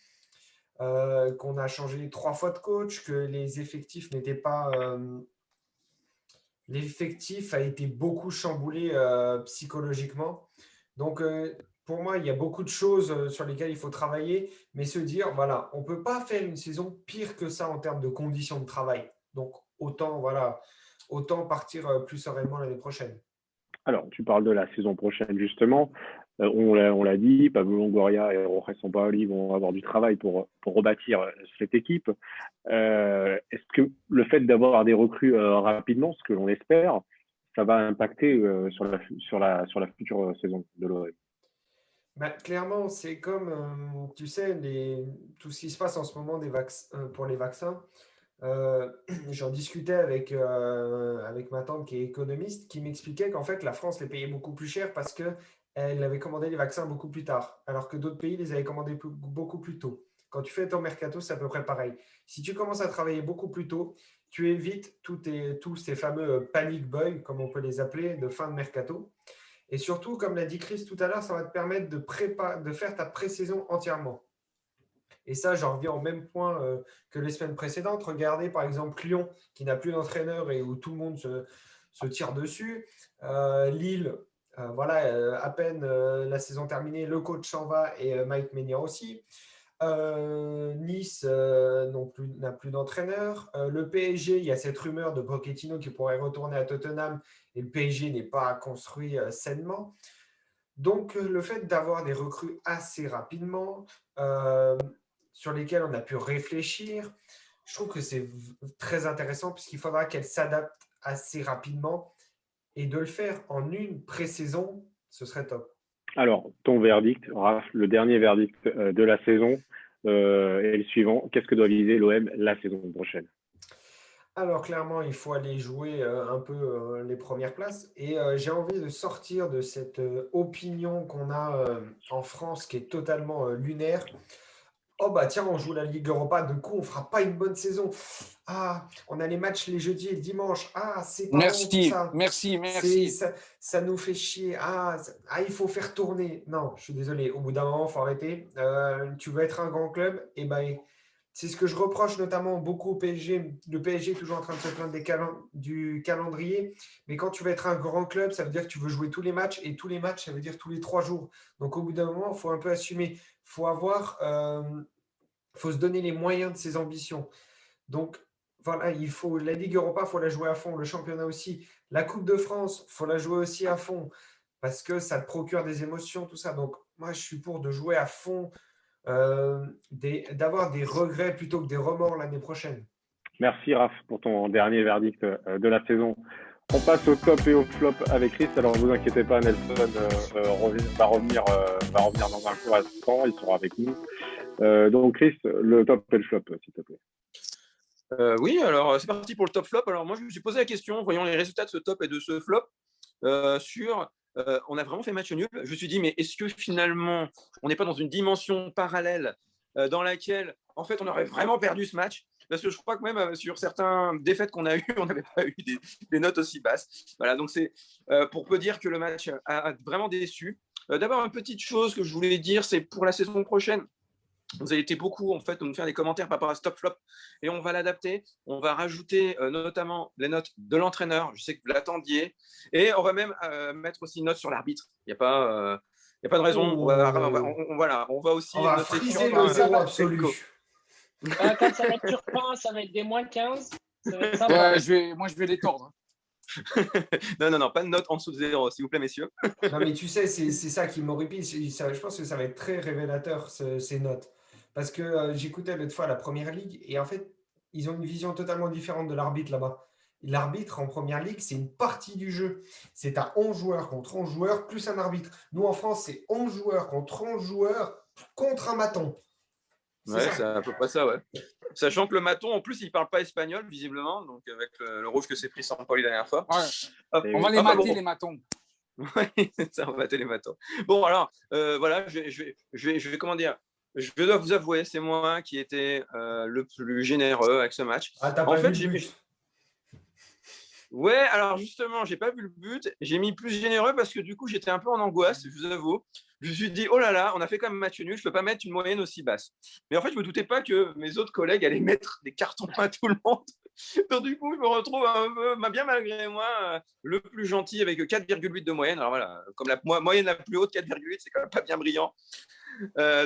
Qu'on a changé 3 fois de coach, que les effectifs n'étaient pas. L'effectif a été beaucoup chamboulé psychologiquement. Donc, pour moi, il y a beaucoup de choses sur lesquelles il faut travailler, mais se dire, voilà, on ne peut pas faire une saison pire que ça en termes de conditions de travail. Donc, autant partir plus sereinement l'année prochaine. Alors, tu parles de la saison prochaine, justement. On l'a dit, Pablo Longoria et Jorge Sampaoli vont avoir du travail pour rebâtir cette équipe. Est-ce que le fait d'avoir des recrues rapidement, ce que l'on espère, ça va impacter sur la future saison de l'OM? Clairement, c'est comme, tu sais, tout ce qui se passe en ce moment pour les vaccins. J'en discutais avec ma tante qui est économiste, qui m'expliquait qu'en fait, la France les payait beaucoup plus cher parce qu'elle avait commandé les vaccins beaucoup plus tard, alors que d'autres pays les avaient commandés beaucoup plus tôt. Quand tu fais ton mercato, c'est à peu près pareil. Si tu commences à travailler beaucoup plus tôt, tu évites tous ces fameux panic buys, comme on peut les appeler, de fin de mercato. Et surtout, comme l'a dit Chris tout à l'heure, ça va te permettre de faire ta pré-saison entièrement. Et ça, j'en reviens au même point que les semaines précédentes. Regardez par exemple Lyon, qui n'a plus d'entraîneur et où tout le monde se tirent dessus. Lille, à peine la saison terminée, le coach s'en va et Mike Maignan aussi. Nice n'a plus d'entraîneur. Le PSG, il y a cette rumeur de Pochettino qui pourrait retourner à Tottenham et le PSG n'est pas construit sainement. Donc, le fait d'avoir des recrues assez rapidement, sur lesquelles on a pu réfléchir, je trouve que c'est très intéressant puisqu'il faudra qu'elles s'adaptent assez rapidement et de le faire en une pré-saison, ce serait top. Alors, ton verdict, Raph, le dernier verdict de la saison et le suivant, qu'est-ce que doit viser l'OM la saison prochaine? Alors, clairement, il faut aller jouer un peu les premières places. Et j'ai envie de sortir de cette opinion qu'on a en France qui est totalement lunaire. Oh bah tiens, on joue la Ligue Europa, de coup, on fera pas une bonne saison. Ah, on a les matchs les jeudis et le dimanche. Ah, c'est pas bon tout ça. Merci. Ça nous fait chier. Il faut faire tourner. Non, je suis désolé. Au bout d'un moment, il faut arrêter. Tu veux être un grand club, et ben, c'est ce que je reproche notamment beaucoup au PSG. Le PSG est toujours en train de se plaindre du calendrier. Mais quand tu veux être un grand club, ça veut dire que tu veux jouer tous les matchs. Et tous les matchs, ça veut dire tous les 3 jours. Donc au bout d'un moment, il faut un peu assumer. Faut se donner les moyens de ses ambitions. Donc, voilà, la Ligue Europa, il faut la jouer à fond. Le championnat aussi. La Coupe de France, il faut la jouer aussi à fond parce que ça te procure des émotions, tout ça. Donc, moi, je suis pour de jouer à fond, d'avoir des regrets plutôt que des remords l'année prochaine. Merci, Raph, pour ton dernier verdict de la saison. On passe au top et au flop avec Chris. Alors, ne vous inquiétez pas, Nelson va revenir dans un court instant. Il sera avec nous. Donc, Chris, le top et le flop, s'il te plaît. Oui, alors c'est parti pour le top flop. Alors moi, je me suis posé la question, voyons les résultats de ce top et de ce flop, on a vraiment fait match nul. Je me suis dit, mais est-ce que finalement, on n'est pas dans une dimension parallèle dans laquelle, en fait, on aurait vraiment perdu ce match? Parce que je crois que même sur certaines défaites qu'on a eues, on n'avait pas eu des notes aussi basses. Voilà, donc c'est pour peu dire que le match a vraiment déçu. D'abord, une petite chose que je voulais dire, c'est pour la saison prochaine. Vous avez été beaucoup en fait de nous faire des commentaires par rapport à Stop Flop et on va l'adapter. On va rajouter notamment les notes de l'entraîneur. Je sais que vous l'attendiez et on va même mettre aussi une note sur l'arbitre. Il n'y a pas de raison. On va aussi. On va friser le zéro absolu. Quand ça va être Turpin, ça va être des moins 15. Ça va être sympa. Je vais les tordre. non, pas de note en dessous de 0, s'il vous plaît, messieurs. Non, mais tu sais, c'est ça qui m'horripile. Je pense que ça va être très révélateur, ces notes. Parce que j'écoutais l'autre fois la Première Ligue et en fait, ils ont une vision totalement différente de l'arbitre là-bas. L'arbitre en Première Ligue, c'est une partie du jeu. C'est à 11 joueurs contre 11 joueurs plus un arbitre. Nous, en France, c'est 11 joueurs contre 11 joueurs contre un maton. C'est à peu près ça, ouais. Sachant que le maton, en plus, il ne parle pas espagnol, visiblement, donc avec le rouge que s'est pris Sampaoli la dernière fois. Ouais. On va les mater, les matons. Oui, ça, on va mater les matons. Bon, alors, voilà, je vais comment dire, je dois vous avouer, c'est moi qui étais le plus généreux avec ce match. Ah, t'as pas vu le but. Ouais, alors justement, j'ai pas vu le but. J'ai mis plus généreux parce que du coup, j'étais un peu en angoisse, je vous avoue. Je me suis dit, oh là là, on a fait quand même match nul, je peux pas mettre une moyenne aussi basse. Mais en fait, je me doutais pas que mes autres collègues allaient mettre des cartons à tout le monde. Donc du coup, je me retrouve un peu, bien malgré moi, le plus gentil avec 4,8 de moyenne. Alors voilà, comme la moyenne la plus haute, 4,8, c'est quand même pas bien brillant.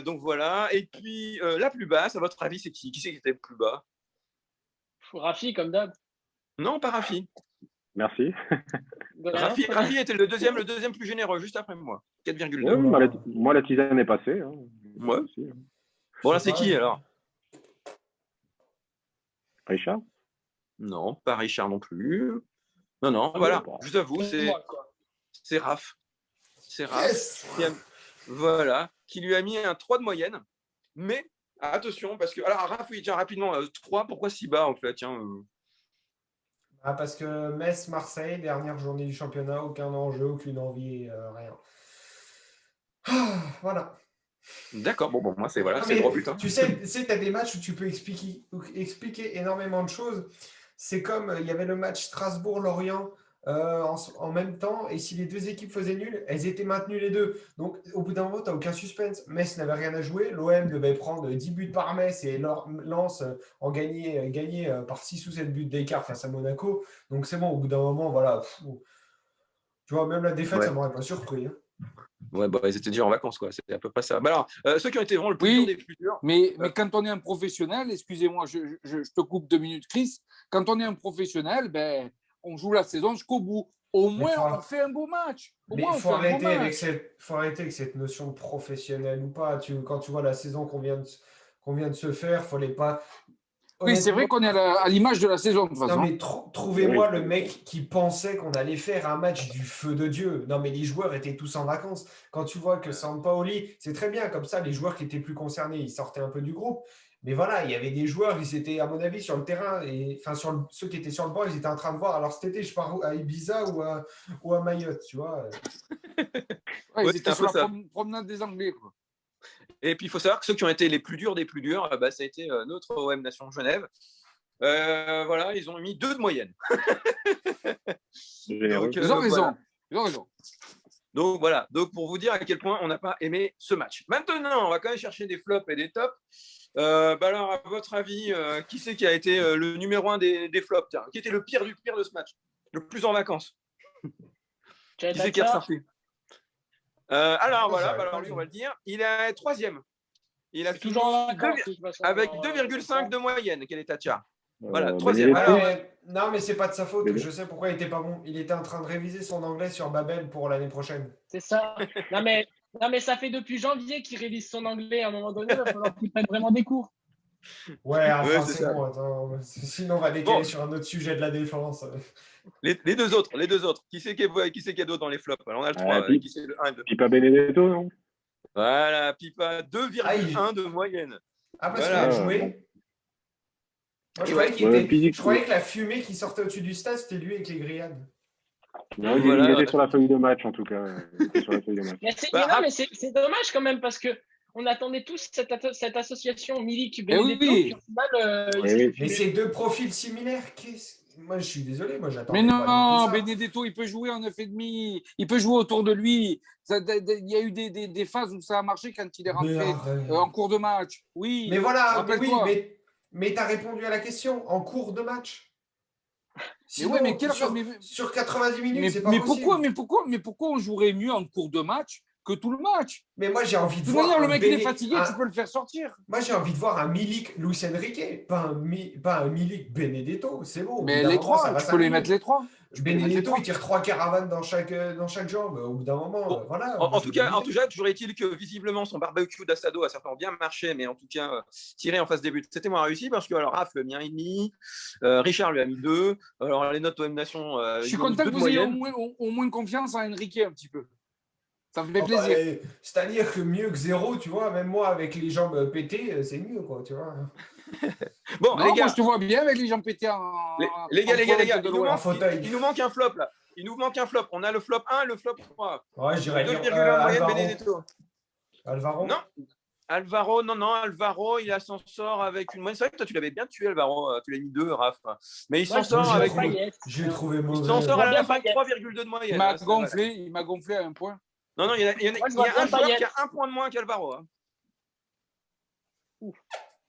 Donc voilà. Et puis, la plus basse, à votre avis, c'est qui? Qui c'est qui était le plus bas? Rafi, comme d'hab. Non, pas Rafi. Merci. Rafi était le deuxième plus généreux, juste après moi. 4,2. Ouais, moi, la tisane est passée. Hein. Ouais. Bon, là, c'est qui alors? Richard? Non, pas Richard non plus. Non, voilà. Je vous avoue, c'est Raph. C'est Raph. Yes. Voilà. Qui lui a mis un 3 de moyenne. Mais, attention, parce que. Alors, Raph, oui, tiens, rapidement, 3, pourquoi si bas en fait? Tiens, parce que Metz-Marseille, dernière journée du championnat, aucun enjeu, aucune envie, rien. Voilà. D'accord, bon, moi, c'est le droit but. Hein. Tu sais, tu as des matchs où tu peux expliquer énormément de choses. C'est comme, il y avait le match Strasbourg-Lorient, en même temps, et si les deux équipes faisaient nul, elles étaient maintenues les deux. Donc, au bout d'un moment, tu n'as aucun suspense. Metz n'avait rien à jouer. L'OM devait prendre 10 buts par Metz et Lens en gagner par 6 ou 7 buts d'écart face à Monaco. Donc, c'est bon, au bout d'un moment, voilà. Tu vois, même la défaite, ça ne m'aurait pas surpris. Hein. Ouais, bah, ils étaient déjà en vacances, quoi. C'est à peu près ça. Bah alors, ceux qui ont été vraiment le plus dur des plus durs. Mais quand on est un professionnel, excusez-moi, je te coupe 2 minutes, Chris. Quand on est un professionnel, ben, on joue la saison jusqu'au bout. Au moins, on fait un beau match. Mais il faut arrêter avec cette notion de professionnel ou pas. Quand tu vois la saison qu'on vient de se faire, il ne fallait pas. Oui, c'est vrai qu'on est à l'image de la saison, de toute façon. Non, mais trouvez-moi le mec qui pensait qu'on allait faire un match du feu de Dieu. Non, mais les joueurs étaient tous en vacances. Quand tu vois que Sampaoli, c'est très bien, comme ça, les joueurs qui étaient plus concernés, ils sortaient un peu du groupe. Mais voilà, il y avait des joueurs, ils étaient, à mon avis, sur le terrain, ceux qui étaient sur le banc, ils étaient en train de voir. Alors cet été, je pars à Ibiza ou à Mayotte, tu vois. Ils étaient sur la promenade des Anglais, quoi. Et puis, il faut savoir que ceux qui ont été les plus durs des plus durs, bah, ça a été notre OM Nation Genève. Voilà, ils ont mis 2 de moyenne. Donc, ils ont raison. Ils ont raison. Donc, voilà. Donc, pour vous dire à quel point on n'a pas aimé ce match. Maintenant, on va quand même chercher des flops et des tops. Bah alors, à votre avis, qui c'est qui a été le numéro 1 des flops? Tiens, qui était le pire du pire de ce match? Le plus en vacances? Qui c'est qui est ressorti? Alors voilà, alors lui on va le dire, il est 3e. Il a fini avec 2,5 de moyenne. Quel est Tatia? Voilà, 3e. Non, mais c'est pas de sa faute. Je sais pourquoi il était pas bon. Il était en train de réviser son anglais sur Babel pour l'année prochaine. C'est ça. Non, mais ça fait depuis janvier qu'il révise son anglais. À un moment donné, il va falloir qu'il prenne vraiment des cours. Ouais, enfin, c'est bon. Attends. Sinon, on va décaler sur un autre sujet de la défense. Les deux autres. Qui c'est qui est d'autre dans les flops? Alors, on a le 3. Qui c'est le 1 et 2? Pipa Benedetto, non? Voilà, Pipa, 2,1 de moyenne. Ah, parce qu'il a joué. Moi, je croyais que la fumée qui sortait au-dessus du stade, c'était lui avec les grillades. Non, il était sur la feuille de match, en tout cas. Mais c'est dommage quand même, parce qu'on attendait tous cette association Milik-Benedetto. Oui. Mais c'est 2 profils similaires. Moi, je suis désolé, moi j'attends. Mais non, Benedetto, il peut jouer en 9,5. Il peut jouer autour de lui. Il y a eu des phases où ça a marché quand il est rentré en cours de match. Oui. Mais voilà, mais tu as répondu à la question en cours de match. Sinon, sur 90 minutes, c'est pas possible. Mais pourquoi on jouerait mieux en cours de match que tout le match? Mais moi, j'ai envie de voir. De toute manière, le mec, il est fatigué, tu peux le faire sortir. Moi, j'ai envie de voir un Milik Luis Enrique, pas un Milik Benedetto. C'est bon. Mais les trois, tu peux les mettre les trois. Benedetto, il tire 3 caravanes dans chaque jambe. Au bout d'un moment, voilà. En tout cas, toujours est-il que visiblement, son barbecue d'Assado a certainement bien marché, mais en tout cas, tirer en face des buts, c'était moins réussi parce que alors Raph lui a mis 1,5, Richard lui a mis 2. Alors, les notes OM Nation. Je suis content que vous ayez au moins confiance en Enrique un petit peu. Ça me fait plaisir. C'est-à-dire que mieux que 0, tu vois, même moi avec les jambes pétées, c'est mieux, quoi, tu vois. Bon, non, les gars, moi je te vois bien avec les jambes pétées les gars, il nous manque un flop là. Il nous manque un flop. On a le flop 1 et le flop 3. Ouais, je dirais 2,1 moyenne Benedetto. Alvaro. Non. Alvaro, il s'en sort avec une moyenne. C'est vrai que toi, tu l'avais bien tué, Alvaro. Tu l'as mis 2, Raph. Mais il s'en sort avec. J'ai trouvé mauvais. Il s'en sort à la fin 3,2 de moyenne. Il m'a gonflé à un point. Non, il y a un joueur qui a 1 point de moins qu'Alvaro.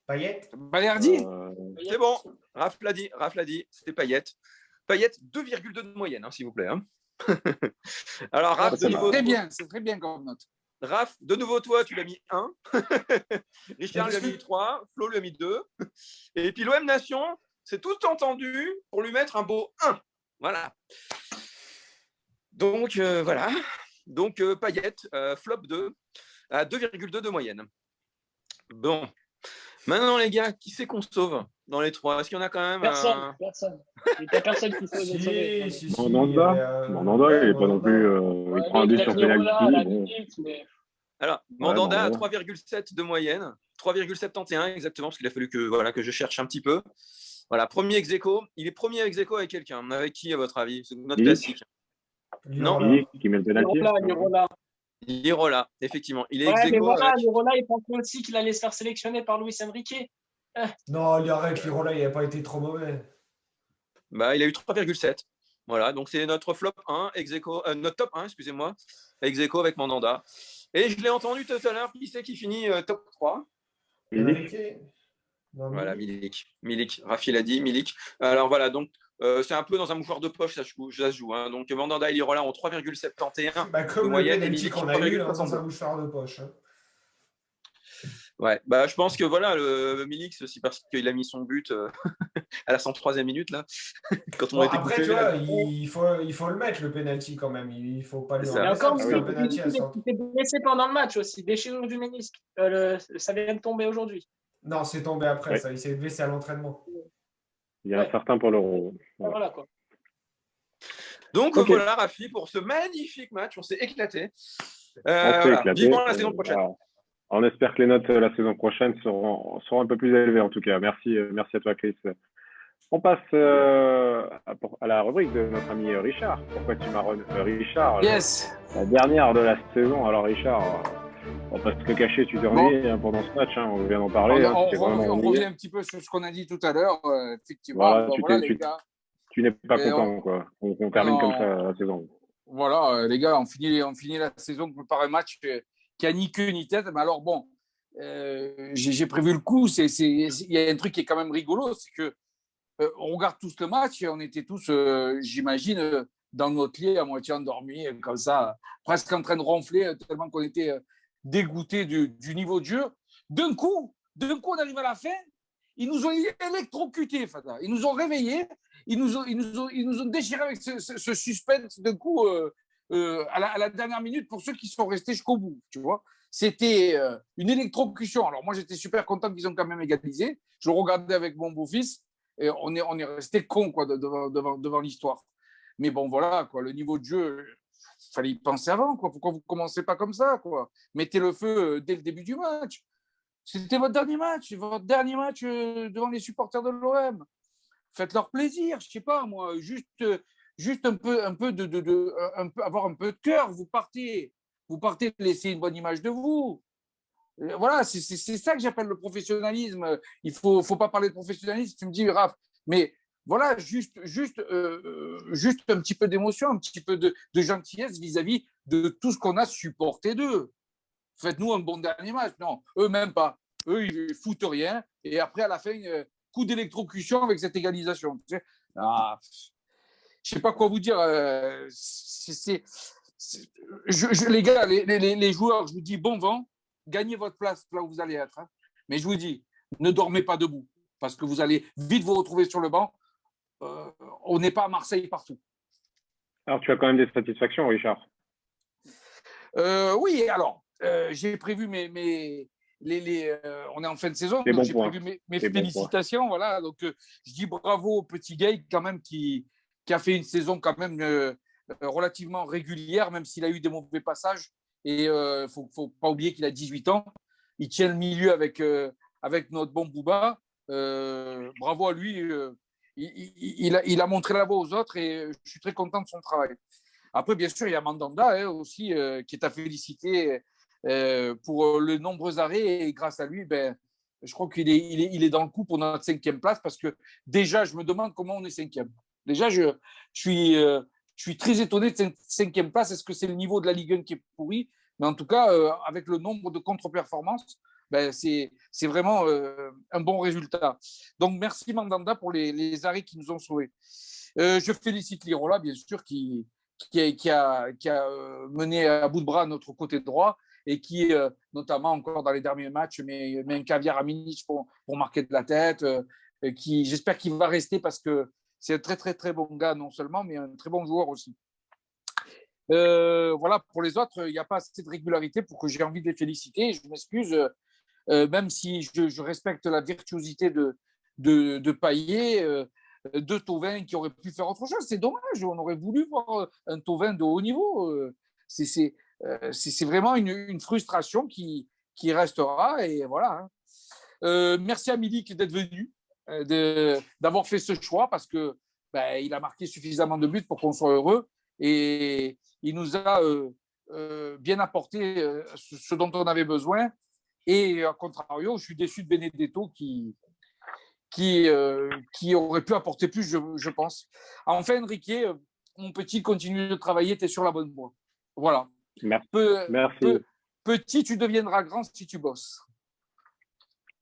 Payet. Balerdi. C'est bon. Raph l'a dit. C'était Payet. Payet, 2,2 de moyenne, s'il vous plaît. Alors, Raph, c'est très bien comme note. Raph, de nouveau, toi, tu l'as mis 1. Richard lui a mis 3. Flo lui a mis 2. Et puis l'OM Nation, c'est tout entendu pour lui mettre un beau 1. Voilà. Donc, voilà. Donc, Payet, flop 2, à 2,2 de moyenne. Bon. Maintenant, les gars, qui c'est qu'on sauve dans les 3? Est-ce qu'il y en a quand même Personne. Il n'y a personne qui sauve. Mandanda, il n'est pas non plus. Il prend un but sur penalty. Alors, Mandanda a 3,7 de moyenne. 3,71 exactement, parce qu'il a fallu que je cherche un petit peu. Voilà, premier ex-aequo. Il est premier ex-aequo avec quelqu'un. Avec qui, à votre avis? C'est notre classique. Non, qui met le penalty. Lirola, effectivement. Il est ex-aequo. Lirola, il pense aussi qu'il allait se faire sélectionner par Luis Enrique. Non, arrête, Lirola, il n'a pas été trop mauvais. Bah, il a eu 3,7. Voilà, donc c'est notre flop 1, notre top 1, excusez-moi, ex aequo avec Mandanda. Et je l'ai entendu tout à l'heure, qui c'est qui finit top 3? Milik. Voilà, Milik. Rafi l'a dit, Milik. Alors voilà, donc c'est un peu dans un mouchoir de poche, ça se joue. Hein. Donc Mandanda et Lirola ont 3,71 comme de moyenne le et penalty Milik qu'on a eu dans 3,62. un mouchoir de poche. Hein. Ouais, bah, je pense que voilà, le Milik, c'est aussi parce qu'il a mis son but à la 103e minute, là, quand on Bon, a été après, coupé. tu vois, il faut le mettre, le penalty quand même. Il ne faut pas lui C'est ça. Et enlever ça, encore, parce oui. qu'un penalty à 100. il s'est blessé pendant le match aussi, déchirure du ménisque. Ça vient de tomber aujourd'hui. Non, c'est tombé après, Ouais. ça. Il s'est blessé à l'entraînement. Il y a un certain pour l'Euro. Voilà. Voilà, quoi. Donc Ok. voilà, Rafi, pour ce magnifique match, on s'est éclaté. On s'est Voilà. éclaté. Vivement la saison prochaine. Voilà. On espère que les notes la saison prochaine seront un peu plus élevées en tout cas. Merci à toi Chris. On passe à la rubrique de notre ami Richard. Pourquoi tu marronnes Richard? Yes. La dernière de la saison. Alors Richard, on va pas se le cacher, tu t'es ennuyé pendant ce match, on vient d'en parler. On revient un petit peu sur ce qu'on a dit tout à l'heure. Effectivement, Voilà, les gars. tu n'es pas Et content, quoi. On termine comme ça la saison. Voilà, les gars, on finit la saison par un match qui a ni queue ni tête. Mais alors, bon, j'ai prévu le coup. Il y a un truc qui est quand même rigolo, c'est que on regarde tous le match et on était tous, j'imagine, dans notre lit, à moitié endormis, comme ça, presque en train de ronfler, tellement qu'on était dégoûtés du niveau de jeu. D'un coup, on arrive à la fin, ils nous ont électrocutés, Fada. Ils nous ont réveillés, ils nous ont déchirés avec ce suspense d'un coup à la dernière minute pour ceux qui sont restés jusqu'au bout, tu vois. C'était une électrocution. Alors moi, j'étais super content qu'ils ont quand même égalisé. Je regardais avec mon beau-fils et on est resté con quoi, devant l'histoire. Mais bon, voilà, quoi, le niveau de jeu, il fallait y penser avant. Quoi. Pourquoi vous ne commencez pas comme ça quoi? Mettez le feu dès le début du match. C'était votre dernier match devant les supporters de l'OM. Faites-leur plaisir, je ne sais pas, moi, juste un peu avoir un peu de cœur. Vous partez, laisser une bonne image de vous. Voilà, c'est ça que j'appelle le professionnalisme. Il faut pas parler de professionnalisme. Tu me dis, Raph, mais voilà, juste un petit peu d'émotion, un petit peu de gentillesse vis-à-vis de tout ce qu'on a supporté d'eux. Faites-nous un bon dernier match. Non, eux même pas. Eux, ils foutent rien. Et après, à la fin, coup d'électrocution avec cette égalisation. Tu sais, je sais pas quoi vous dire. Les gars, les joueurs, je vous dis bon vent. Gagnez votre place là où vous allez être. Hein. Mais je vous dis, ne dormez pas debout parce que vous allez vite vous retrouver sur le banc. On n'est pas à Marseille partout. Alors, tu as quand même des satisfactions, Richard? Oui, alors, j'ai prévu on est en fin de saison, donc j'ai prévu mes félicitations. Voilà, donc je dis bravo au petit Gay quand même qui a fait une saison quand même relativement régulière, même s'il a eu des mauvais passages. Et il faut pas oublier qu'il a 18 ans. Il tient le milieu avec notre bon Bouba. Bravo à lui. Il a montré la voie aux autres et je suis très content de son travail. Après, bien sûr, il y a Mandanda aussi qui est à féliciter pour les nombreux arrêts. Et grâce à lui, je crois qu'il est dans le coup pour notre 5e place parce que déjà, je me demande comment on est 5e. Déjà, je suis très étonné de cette 5e place. Est-ce que c'est le niveau de la Ligue 1 qui est pourri? Mais en tout cas, avec le nombre de contre-performances, c'est vraiment un bon résultat. Donc, merci Mandanda pour les arrêts qui nous ont sauvés. Je félicite Lirola, bien sûr, qui a mené à bout de bras notre côté droit et qui, notamment encore dans les derniers matchs, met un caviar à Minich pour marquer de la tête. J'espère qu'il va rester parce que c'est un très, très, très bon gars, non seulement, mais un très bon joueur aussi. Voilà, pour les autres, il n'y a pas assez de régularité pour que j'ai envie de les féliciter. Je m'excuse, même si je respecte la virtuosité de Payet, de Thauvin qui aurait pu faire autre chose. C'est dommage, on aurait voulu voir un Thauvin de haut niveau. C'est vraiment une frustration qui restera. Et voilà. Hein. Merci à Milik d'être venu, d'avoir fait ce choix parce que il a marqué suffisamment de buts pour qu'on soit heureux. Et il nous a bien apporté ce dont on avait besoin. Et à contrario, je suis déçu de Benedetto qui aurait pu apporter plus, je pense. Enfin, Enrique, mon petit, continue de travailler, tu es sur la bonne voie. Voilà. Merci. Petit, tu deviendras grand si tu bosses.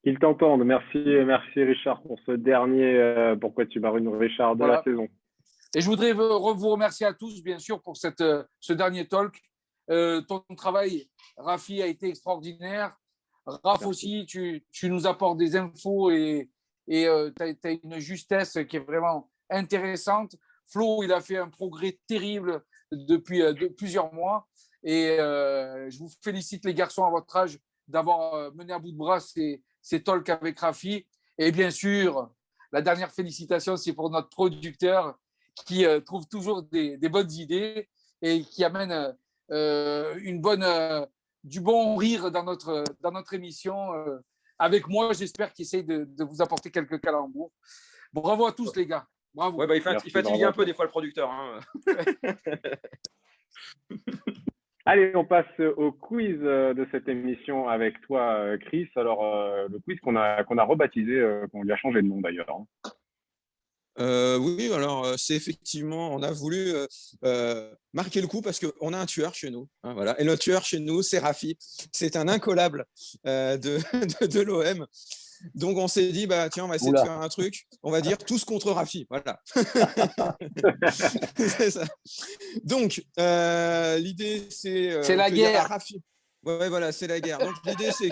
Qu'ils t'entendent. Merci Richard pour ce dernier Pourquoi tu barres Richard de la saison. Et je voudrais vous remercier à tous, bien sûr, pour ce dernier talk. Ton travail, Rafi, a été extraordinaire. Raph aussi, tu nous apportes des infos et tu as une justesse qui est vraiment intéressante. Flo, il a fait un progrès terrible depuis plusieurs mois. Et je vous félicite, les garçons, à votre âge, d'avoir mené à bout de bras ces talks avec Rafi. Et bien sûr, la dernière félicitation, c'est pour notre producteur qui trouve toujours des bonnes idées et qui amène du bon rire dans notre émission. Avec moi, j'espère qu'il essaye de vous apporter quelques calembours. Bravo à tous, les gars. Bravo. Ouais, il fatigue un peu des fois le producteur. Hein. Allez, on passe au quiz de cette émission avec toi, Chris. Alors, le quiz qu'on a rebaptisé, qu'on lui a changé de nom d'ailleurs. Oui, alors c'est effectivement, on a voulu marquer le coup parce qu'on a un tueur chez nous. Hein, voilà. Et le tueur chez nous, c'est Rafi. C'est un incollable de l'OM. Donc on s'est dit, tiens, on va essayer de faire un truc. On va dire tous contre Rafi. Voilà. C'est ça. Donc, l'idée, c'est la guerre. Rafi. Ouais, voilà, c'est la guerre. Donc l'idée, c'est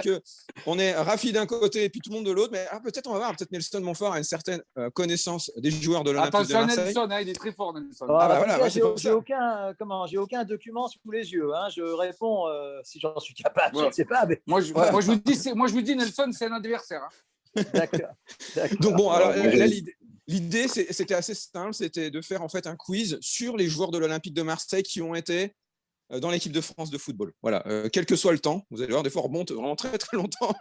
qu'on est Rafi d'un côté et puis tout le monde de l'autre. Mais peut-être on va voir, peut-être Nelson Montfort a une certaine connaissance des joueurs de l'Olympique de Marseille. Attention, Nelson, il est très fort, Nelson. Voilà, j'ai aucun document sous les yeux. Hein. Je réponds si j'en suis capable. Je ne sais pas. Mais... Moi, je vous dis, Nelson, c'est un adversaire. Hein. D'accord. Donc bon, alors là, l'idée, c'était assez simple, c'était de faire en fait un quiz sur les joueurs de l'Olympique de Marseille qui ont été dans l'équipe de France de football. Voilà, quel que soit le temps, vous allez voir, des fois on remonte vraiment très très longtemps,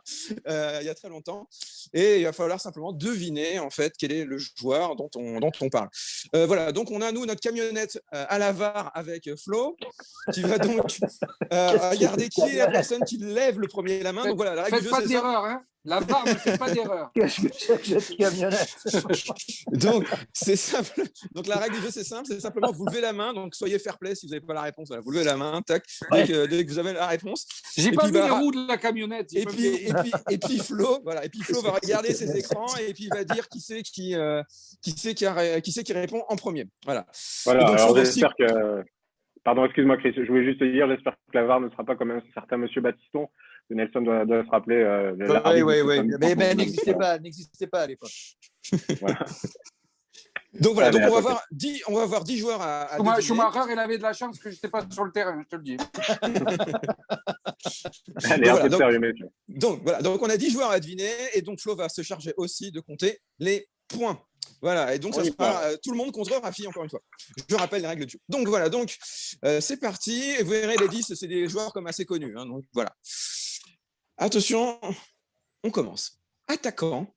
il y a très longtemps, et il va falloir simplement deviner en fait quel est le joueur dont on parle. Voilà, donc on a nous notre camionnette à la VAR avec Flo, qui va donc regarder qui est la personne qui lève le premier la main. Donc voilà, la règle du jeu, c'est d'erreur, hein. La VAR ne fait pas d'erreur. Donc, c'est simple. Donc, la règle du jeu, c'est simple. C'est simplement, vous levez la main. Donc, soyez fair play si vous n'avez pas la réponse. Voilà, vous levez la main, tac, dès que vous avez la réponse. J'ai pas vu les roues de la camionnette. Et puis Flo va regarder ses écrans et puis il va dire qui c'est qui répond en premier. Voilà. Donc, alors, j'espère que... Pardon, excuse-moi, Chris. Je voulais juste te dire, j'espère que la VAR ne sera pas comme un certain monsieur Baptiston. Que Nelson doit se rappeler. Oui. Mais elle n'existait pas à l'époque. Voilà. Donc voilà, on va voir 10 joueurs à deviner. Schumacher, il avait de la chance que je n'étais pas sur le terrain, je te le dis. Allez, un peu de sérieux, messieurs. Donc voilà, donc on a 10 joueurs à deviner et donc Flo va se charger aussi de compter les points. Voilà, et donc ça sera tout le monde contre Rafi, encore une fois. Je rappelle les règles du jeu. Donc voilà, c'est parti. Et vous verrez, les 10, c'est des joueurs comme assez connus. Hein, donc voilà. Attention, on commence. Attaquant,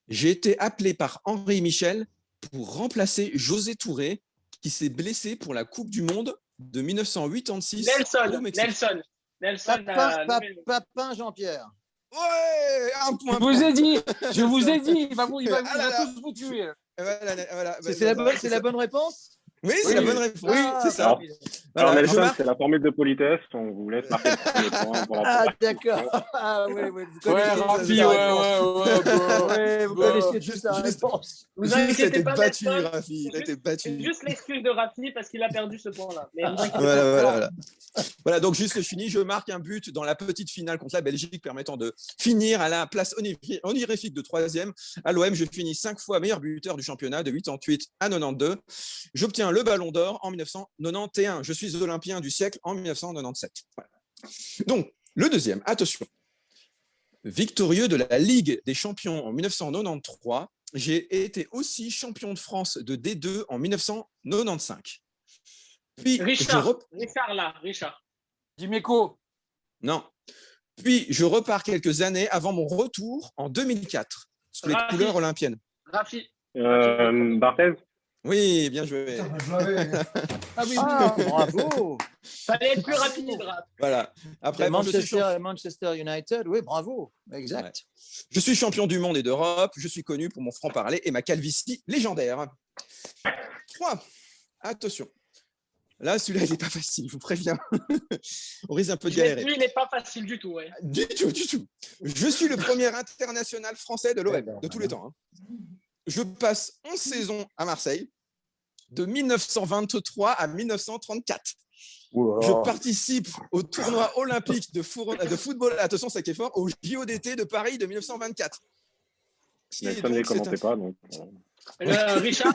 j'ai été appelé par Henri Michel pour remplacer José Touré, qui s'est blessé pour la Coupe du Monde de 1986. Nelson. Papin Jean-Pierre. Ouais, un point. Je vous ai dit, il va tous vous tuer. Voilà, c'est la bonne réponse? Oui, c'est la bonne réponse. Oui, c'est ça. Alors, Nelson, c'est la formule de politesse. On vous laisse marquer le premier point. Ah, d'accord. Ah, oui. Vous connaissez vous connaissez juste la réponse. Vous inquiétez pas, battu, Rafi. Il a été battu. C'est juste l'excuse de Rafi parce qu'il a perdu ce point-là. Mais voilà, donc juste fini. Je marque un but dans la petite finale contre la Belgique permettant de finir à la place honorifique de 3e. À l'OM, je finis 5 fois meilleur buteur du championnat de 88 à 92. J'obtiens le Ballon d'Or en 1991. Je suis olympien du siècle en 1997. Voilà. Donc, le deuxième, attention. Victorieux de la Ligue des champions en 1993, j'ai été aussi champion de France de D2 en 1995. Puis Richard. Dimeco. Non. Puis, je repars quelques années avant mon retour en 2004, sous les couleurs olympiennes. Rafi. Barthez. Oui, bien joué. Bravo. Fallait être plus rapide. Voilà. Après, Manchester United, oui, bravo. Exact. Ouais. Je suis champion du monde et d'Europe. Je suis connu pour mon franc-parler et ma calvitie légendaire. 3. Attention. Là, celui-là, il n'est pas facile, je vous préviens. On risque un peu de Lui, galérer. il n'est pas facile du tout. Ouais. Du tout, du tout. Je suis le premier international français de l'OM, de tous les temps. Je passe 11 saisons à Marseille, de 1923 à 1934. Je participe au tournoi olympique de football, attention, ça qui est fort, au JODT de Paris de 1924. Nelson ne les commentait pas. Donc... Richard,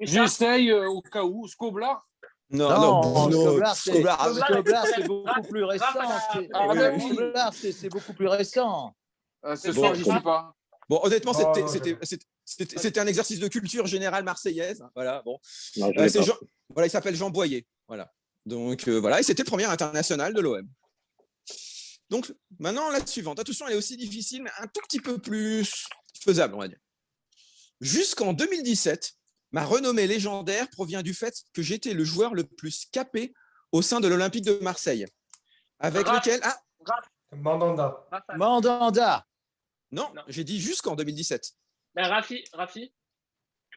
J'essaye au cas où. Scoblar. Non, Scoblar, Scoblar, c'est beaucoup plus récent. C'est beaucoup plus récent. Ce soir, j'y suis pas. Bon, honnêtement, Oh, c'était un exercice de culture générale marseillaise. Voilà, bon. Non, je l'ai pas. Voilà, il s'appelle Jean Boyer. Voilà. Donc, voilà, et c'était le premier international de l'OM. Donc, maintenant, la suivante. Attention, elle est aussi difficile, mais un tout petit peu plus faisable, on va dire. Jusqu'en 2017, ma renommée légendaire provient du fait que j'étais le joueur le plus capé au sein de l'Olympique de Marseille. Avec lequel... Ah, Mandanda. Mandanda. non, j'ai dit jusqu'en 2017. Rafi.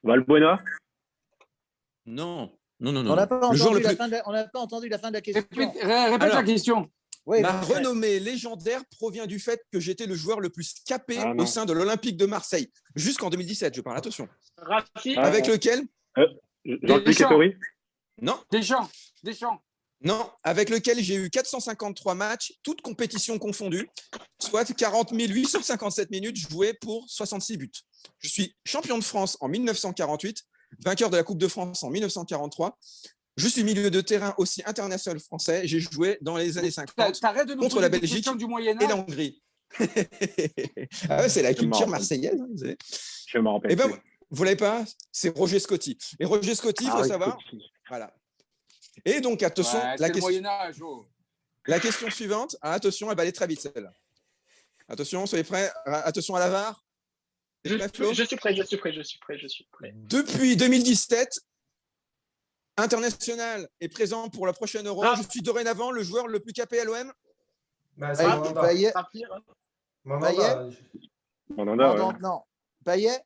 Valbuena. Non. On n'a pas, Le joueur le plus... pas entendu la fin de la question. Répète Alors, la question. Oui, Ma renommée légendaire provient du fait que j'étais le joueur le plus capé au sein de l'Olympique de Marseille. Jusqu'en 2017, je parle, attention. Rafi. Avec lequel... Jean-Luc Ettori. Non. Deschamps. Non, avec lequel j'ai eu 453 matchs, toutes compétitions confondues, soit 40 857 minutes jouées pour 66 buts. Je suis champion de France en 1948, vainqueur de la Coupe de France en 1943. Je suis milieu de terrain aussi international français. J'ai joué dans les années 50 contre la Belgique et la Hongrie. Ah ouais, c'est la culture marseillaise. Hein, vous savez. Je m'en rappelle. Eh ben, plus. vous l'avez pas? C'est Roger Scotti. Et Roger Scotti, il faut savoir. Voilà. Et donc, attention, la question suivante. Ah, attention, elle va aller très vite, celle-là. Attention, soyez prêts. Attention à la VAR. Je suis prêt. Depuis 2017, international est présent pour la prochaine Euro. Je suis dorénavant le joueur le plus capé à l'OM. Bah, c'est Mandanda. Mandanda, ouais. Non. Payet.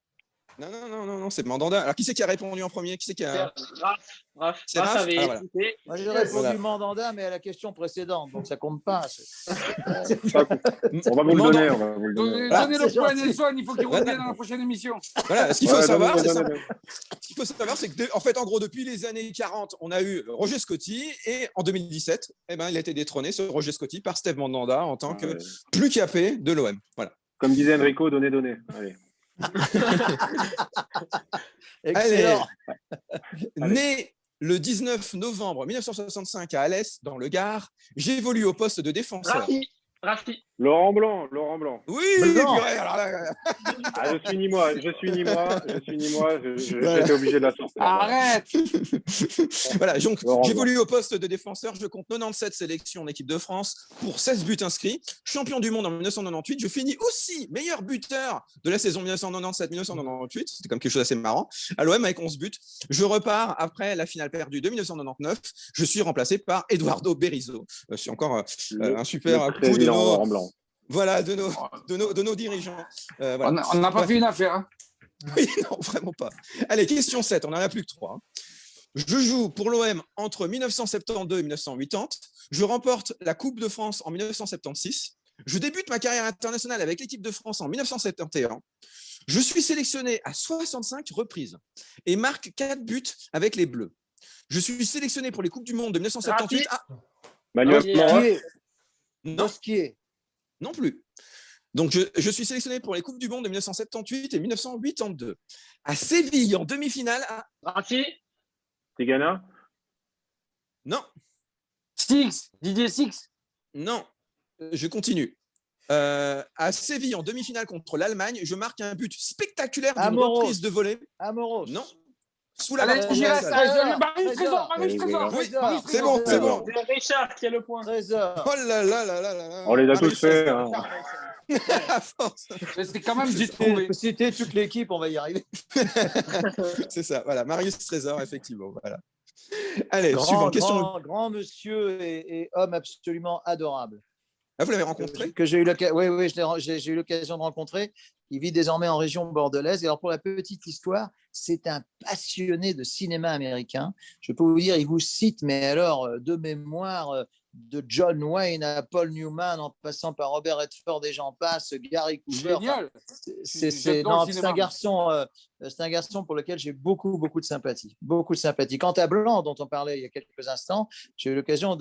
Non, c'est Mandanda. Alors, qui c'est qui a répondu en premier? Qui c'est qui a... Raph. C'est Raph. Avait Voilà. Moi, j'ai répondu Mandanda, mais à la question précédente, donc ça compte pas. On va vous le donner. Donnez le point à Nelson, il faut qu'il revienne dans la prochaine émission. Voilà, ce qu'il faut savoir, c'est ça. Ce qu'il faut savoir, c'est que, en fait, en gros, depuis les années 40, on a eu Roger Scotti, et en 2017, il a été détrôné, ce Roger Scotti, par Steve Mandanda en tant que plus capé de l'OM. Voilà. Comme disait Enrico, donnez. Allez. Excellent. Né le 19 novembre 1965 à Alès, dans le Gard, j'évolue au poste de défenseur. Rafi. Laurent Blanc. Oui, Blanc. purée, alors là... Je suis ni moi. J'étais obligé de la sortir. Arrête. Voilà, donc Laurent j'évolue au poste de défenseur, je compte 97 sélections en équipe de France pour 16 buts inscrits, champion du monde en 1998, je finis aussi meilleur buteur de la saison 1997-1998, c'était comme quelque chose d'assez marrant, à l'OM avec 11 buts. Je repars après la finale perdue de 1999, je suis remplacé par Eduardo Berizzo. C'est encore un super coup de nos... Voilà, de nos dirigeants. Voilà. On n'a pas fait une affaire. Hein. Oui, non, vraiment pas. Allez, question 7, on n'en a plus que 3. Je joue pour l'OM entre 1972 et 1980. Je remporte la Coupe de France en 1976. Je débute ma carrière internationale avec l'équipe de France en 1971. Je suis sélectionné à 65 reprises et marque 4 buts avec les Bleus. Je suis sélectionné pour les Coupes du Monde de 1978. Manuel Mora. Non plus. Donc, je suis sélectionné pour les Coupes du Monde de 1978 et 1982. À Séville, en demi-finale. Rafi. Tigana. Non. Didier Six. Non. Je continue. À Séville, en demi-finale contre l'Allemagne, je marque un but spectaculaire d'une reprise de volée. Amoros. Non. Sous la barre. Marius Trésor. Oui, c'est bon. C'est Richard qui a le point. Trésor. Oh là là. On les a tous fait. Hein. À force. C'est quand même, j'ai trouvé. C'était toute l'équipe, on va y arriver. C'est ça, voilà. Marius Trésor, effectivement. Voilà. Allez, suivante question. Grand monsieur et homme absolument adorable. Ah, vous l'avez rencontré? Que j'ai eu l'occasion, oui, j'ai eu l'occasion de rencontrer. Il vit désormais en région bordelaise. Et alors, pour la petite histoire, c'est un passionné de cinéma américain. Je peux vous dire, il vous cite, mais alors, de mémoire, de John Wayne à Paul Newman, en passant par Robert Redford et j'en passe, Gary Cooper. Génial. C'est un garçon pour lequel j'ai beaucoup, beaucoup de sympathie. Beaucoup de sympathie. Quant à Blanc, dont on parlait il y a quelques instants, j'ai eu l'occasion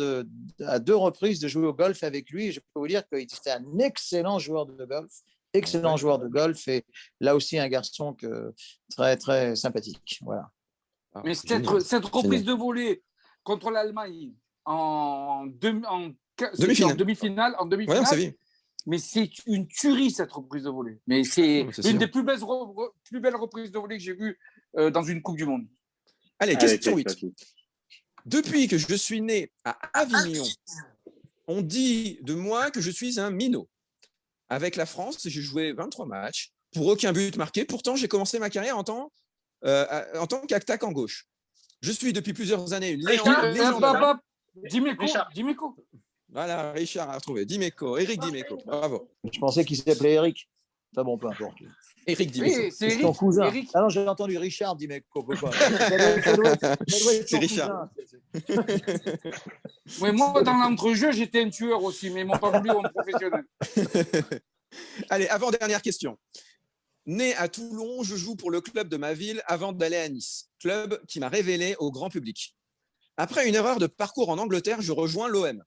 à 2 reprises de jouer au golf avec lui. Je peux vous dire qu'il était un excellent joueur de golf. Excellent joueur de golf et là aussi un garçon très, très sympathique. Voilà. Mais cette reprise de volée contre l'Allemagne en demi-finale, Ouais, mais c'est une tuerie cette reprise de volée. Mais c'est une des plus belles reprises de volée que j'ai vues dans une Coupe du Monde. Allez, question 8. Depuis que je suis né à Avignon, on dit de moi que je suis un minot. Avec la France, j'ai joué 23 matchs, pour aucun but marqué. Pourtant, j'ai commencé ma carrière en tant qu'attaquant gauche. Je suis depuis plusieurs années une légende. Dimeco. Voilà, Richard a retrouvé. Éric Dimeco. Bravo. Je pensais qu'il s'appelait Eric. Enfin bon, peu importe. Éric Dimeco. Oui, c'est ton cousin. Eric. Ah non, j'ai entendu Richard Dimeco. C'est Richard. Oui, moi, dans l'entrejeu, j'étais un tueur aussi, mais ils m'ont pas voulu en professionnel. Allez, avant-dernière question. Né à Toulon, je joue pour le club de ma ville avant d'aller à Nice, club qui m'a révélé au grand public. Après une erreur de parcours en Angleterre, je rejoins l'OM,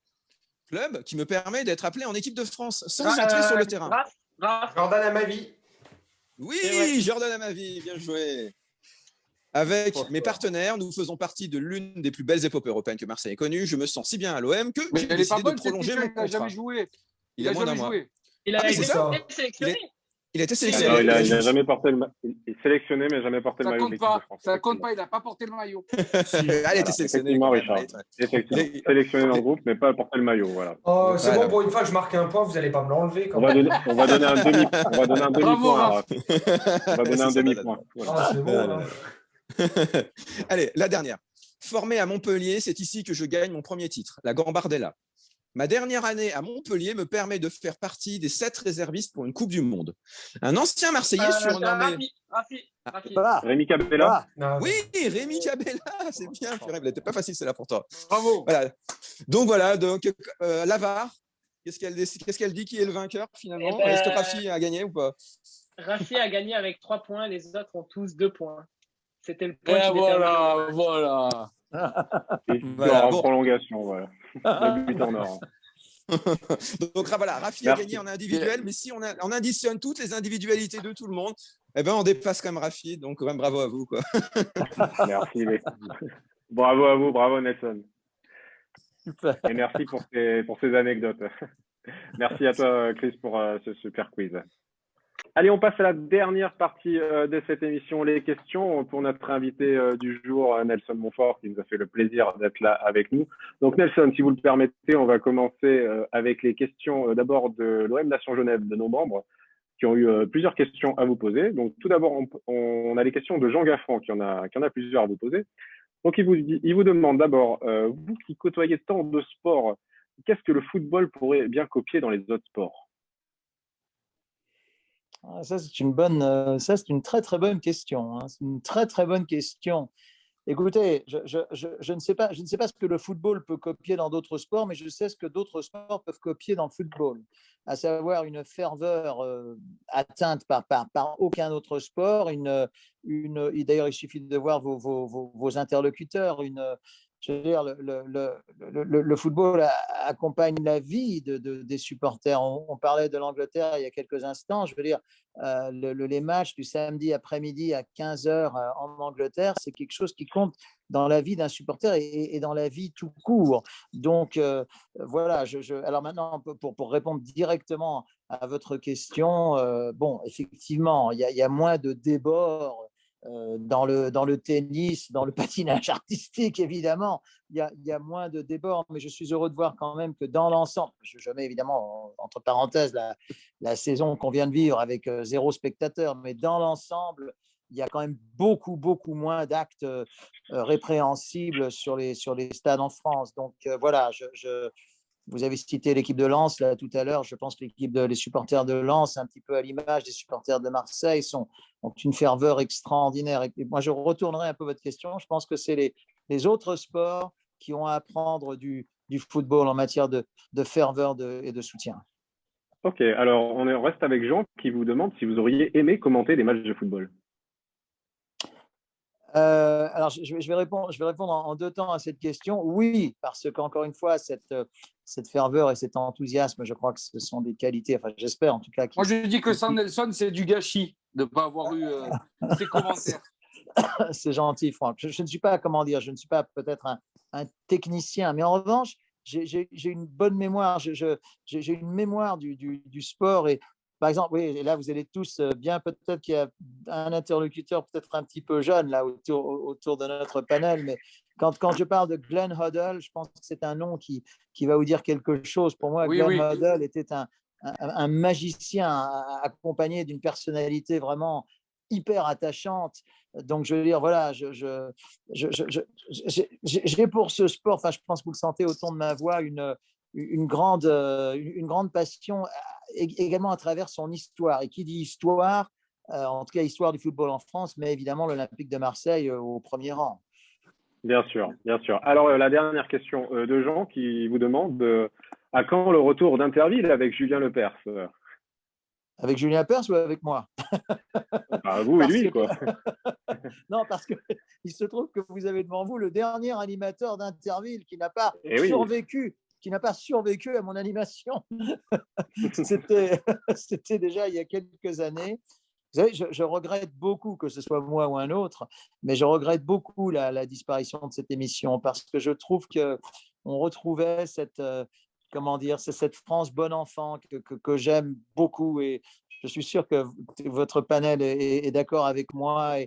club qui me permet d'être appelé en équipe de France sans entrer sur le terrain. Jordan Amavi. Oui, Jordan Amavi, bien joué. Avec mes partenaires, nous faisons partie de l'une des plus belles épopées européennes que Marseille ait connues. Je me sens si bien à l'OM que j'ai décidé de prolonger mon contrat. Il n'a jamais joué. Il a moins d'un mois. Il a été ça. sélectionné. Il a été Non, sélectionné. il a jamais porté le il est sélectionné, mais jamais porté le maillot de l'équipe de France. Ça compte pas, il n'a pas porté le maillot. Elle était sélectionnée. Effectivement, Richard. Effectivement. Sélectionné dans le groupe, mais pas porté le maillot. Voilà. Oh, c'est Voilà. bon, pour une fois que je marque un point, vous n'allez pas me l'enlever. On va donner un demi-point. Raph. On va donner un demi-point. Ah, c'est bon. Là. Allez, la dernière. Formé à Montpellier, c'est ici que je gagne mon premier titre, la Gambardella. Ma dernière année à Montpellier me permet de faire partie des 7 réservistes pour une Coupe du Monde. Un ancien Marseillais surnommé... Rafi. Rémi Cabella. Non, Oui, Rémi Cabella, c'est bien. Elle n'était pas facile, celle-là pour toi. Bravo. Voilà. Donc, Lavar, qu'est-ce qu'elle dit qui est le vainqueur finalement? Est-ce que Rafi a gagné ou pas? Rafi a gagné avec 3 points, les autres ont tous 2 points. C'était le point. Et voilà. En prolongation, voilà. Le but en or. Donc voilà, Rafi Merci. a gagné en individuel, mais si on additionne toutes les individualités de tout le monde, eh ben on dépasse quand même Rafi. Donc quand même bravo à vous, quoi. Merci. Bravo à vous, bravo Nelson. Super. Et merci pour ces anecdotes. Merci à toi, Chris, pour ce super quiz. Allez, on passe à la dernière partie de cette émission, les questions pour notre invité du jour, Nelson Montfort, qui nous a fait le plaisir d'être là avec nous. Donc Nelson, si vous le permettez, on va commencer avec les questions d'abord de l'OM Nation Genève, de nos membres, qui ont eu plusieurs questions à vous poser. Donc tout d'abord, on a les questions de Jean Gaffran, qui en a plusieurs à vous poser. Donc il vous demande d'abord, vous qui côtoyez tant de sports, qu'est-ce que le football pourrait bien copier dans les autres sports? Ça, c'est une très, très bonne question. C'est une très, très bonne question. Écoutez, je ne sais pas ce que le football peut copier dans d'autres sports, mais je sais ce que d'autres sports peuvent copier dans le football, à savoir une ferveur atteinte par aucun autre sport. D'ailleurs, il suffit de voir vos interlocuteurs. Je veux dire, le football accompagne la vie des supporters. On parlait de l'Angleterre il y a quelques instants. Je veux dire, les matchs du samedi après-midi à 15h en Angleterre, c'est quelque chose qui compte dans la vie d'un supporter et dans la vie tout court. Donc, voilà. Alors maintenant, pour répondre directement à votre question, bon, effectivement, il y a moins de débords dans le tennis, dans le patinage artistique, évidemment, il y a moins de débords, mais je suis heureux de voir quand même que dans l'ensemble, je mets évidemment entre parenthèses la saison qu'on vient de vivre avec 0 spectateur, mais dans l'ensemble, il y a quand même beaucoup moins d'actes répréhensibles sur les stades en France. Donc voilà, Vous avez cité l'équipe de Lens là tout à l'heure. Je pense que les supporters de Lens, un petit peu à l'image des supporters de Marseille, ont une ferveur extraordinaire. Et moi, je retournerai un peu votre question. Je pense que c'est les autres sports qui ont à apprendre du football en matière de ferveur et de soutien. Ok, alors on reste avec Jean qui vous demande si vous auriez aimé commenter des matchs de football. Alors, je vais répondre en 2 temps à cette question. Oui, parce qu'encore une fois, cette ferveur et cet enthousiasme, je crois que ce sont des qualités, enfin j'espère en tout cas. Moi, je dis que sans Nelson, c'est du gâchis de ne pas avoir eu ses commentaires. C'est gentil, Franck. Je ne suis pas, comment dire, je ne suis pas peut-être un technicien, mais en revanche, j'ai une bonne mémoire. J'ai une mémoire du sport. Et par exemple, oui, et là, vous allez tous bien, peut-être qu'il y a un interlocuteur peut-être un petit peu jeune là autour de notre panel, mais quand je parle de Glenn Hoddle, je pense que c'est un nom qui va vous dire quelque chose. Pour moi, Oui, Glenn oui. Hoddle était un magicien accompagné d'une personnalité vraiment hyper attachante. Donc, je veux dire, voilà, j'ai pour ce sport, enfin, je pense que vous le sentez au ton de ma voix, une grande passion également à travers son histoire. Et qui dit histoire, en tout cas histoire du football en France, mais évidemment l'Olympique de Marseille au premier rang. Bien sûr, bien sûr. Alors, la dernière question de Jean qui vous demande à quand le retour d'Interville avec Julien Lepers? Avec Julien Lepers ou avec moi? Vous et lui, quoi. Non, parce qu'il se trouve que vous avez devant vous le dernier animateur d'Interville qui n'a pas survécu à mon animation. C'était déjà il y a quelques années. Vous savez, je regrette beaucoup que ce soit moi ou un autre, mais je regrette beaucoup la disparition de cette émission parce que je trouve qu'on retrouvait cette France bon enfant que j'aime beaucoup, et je suis sûr que votre panel est d'accord avec moi.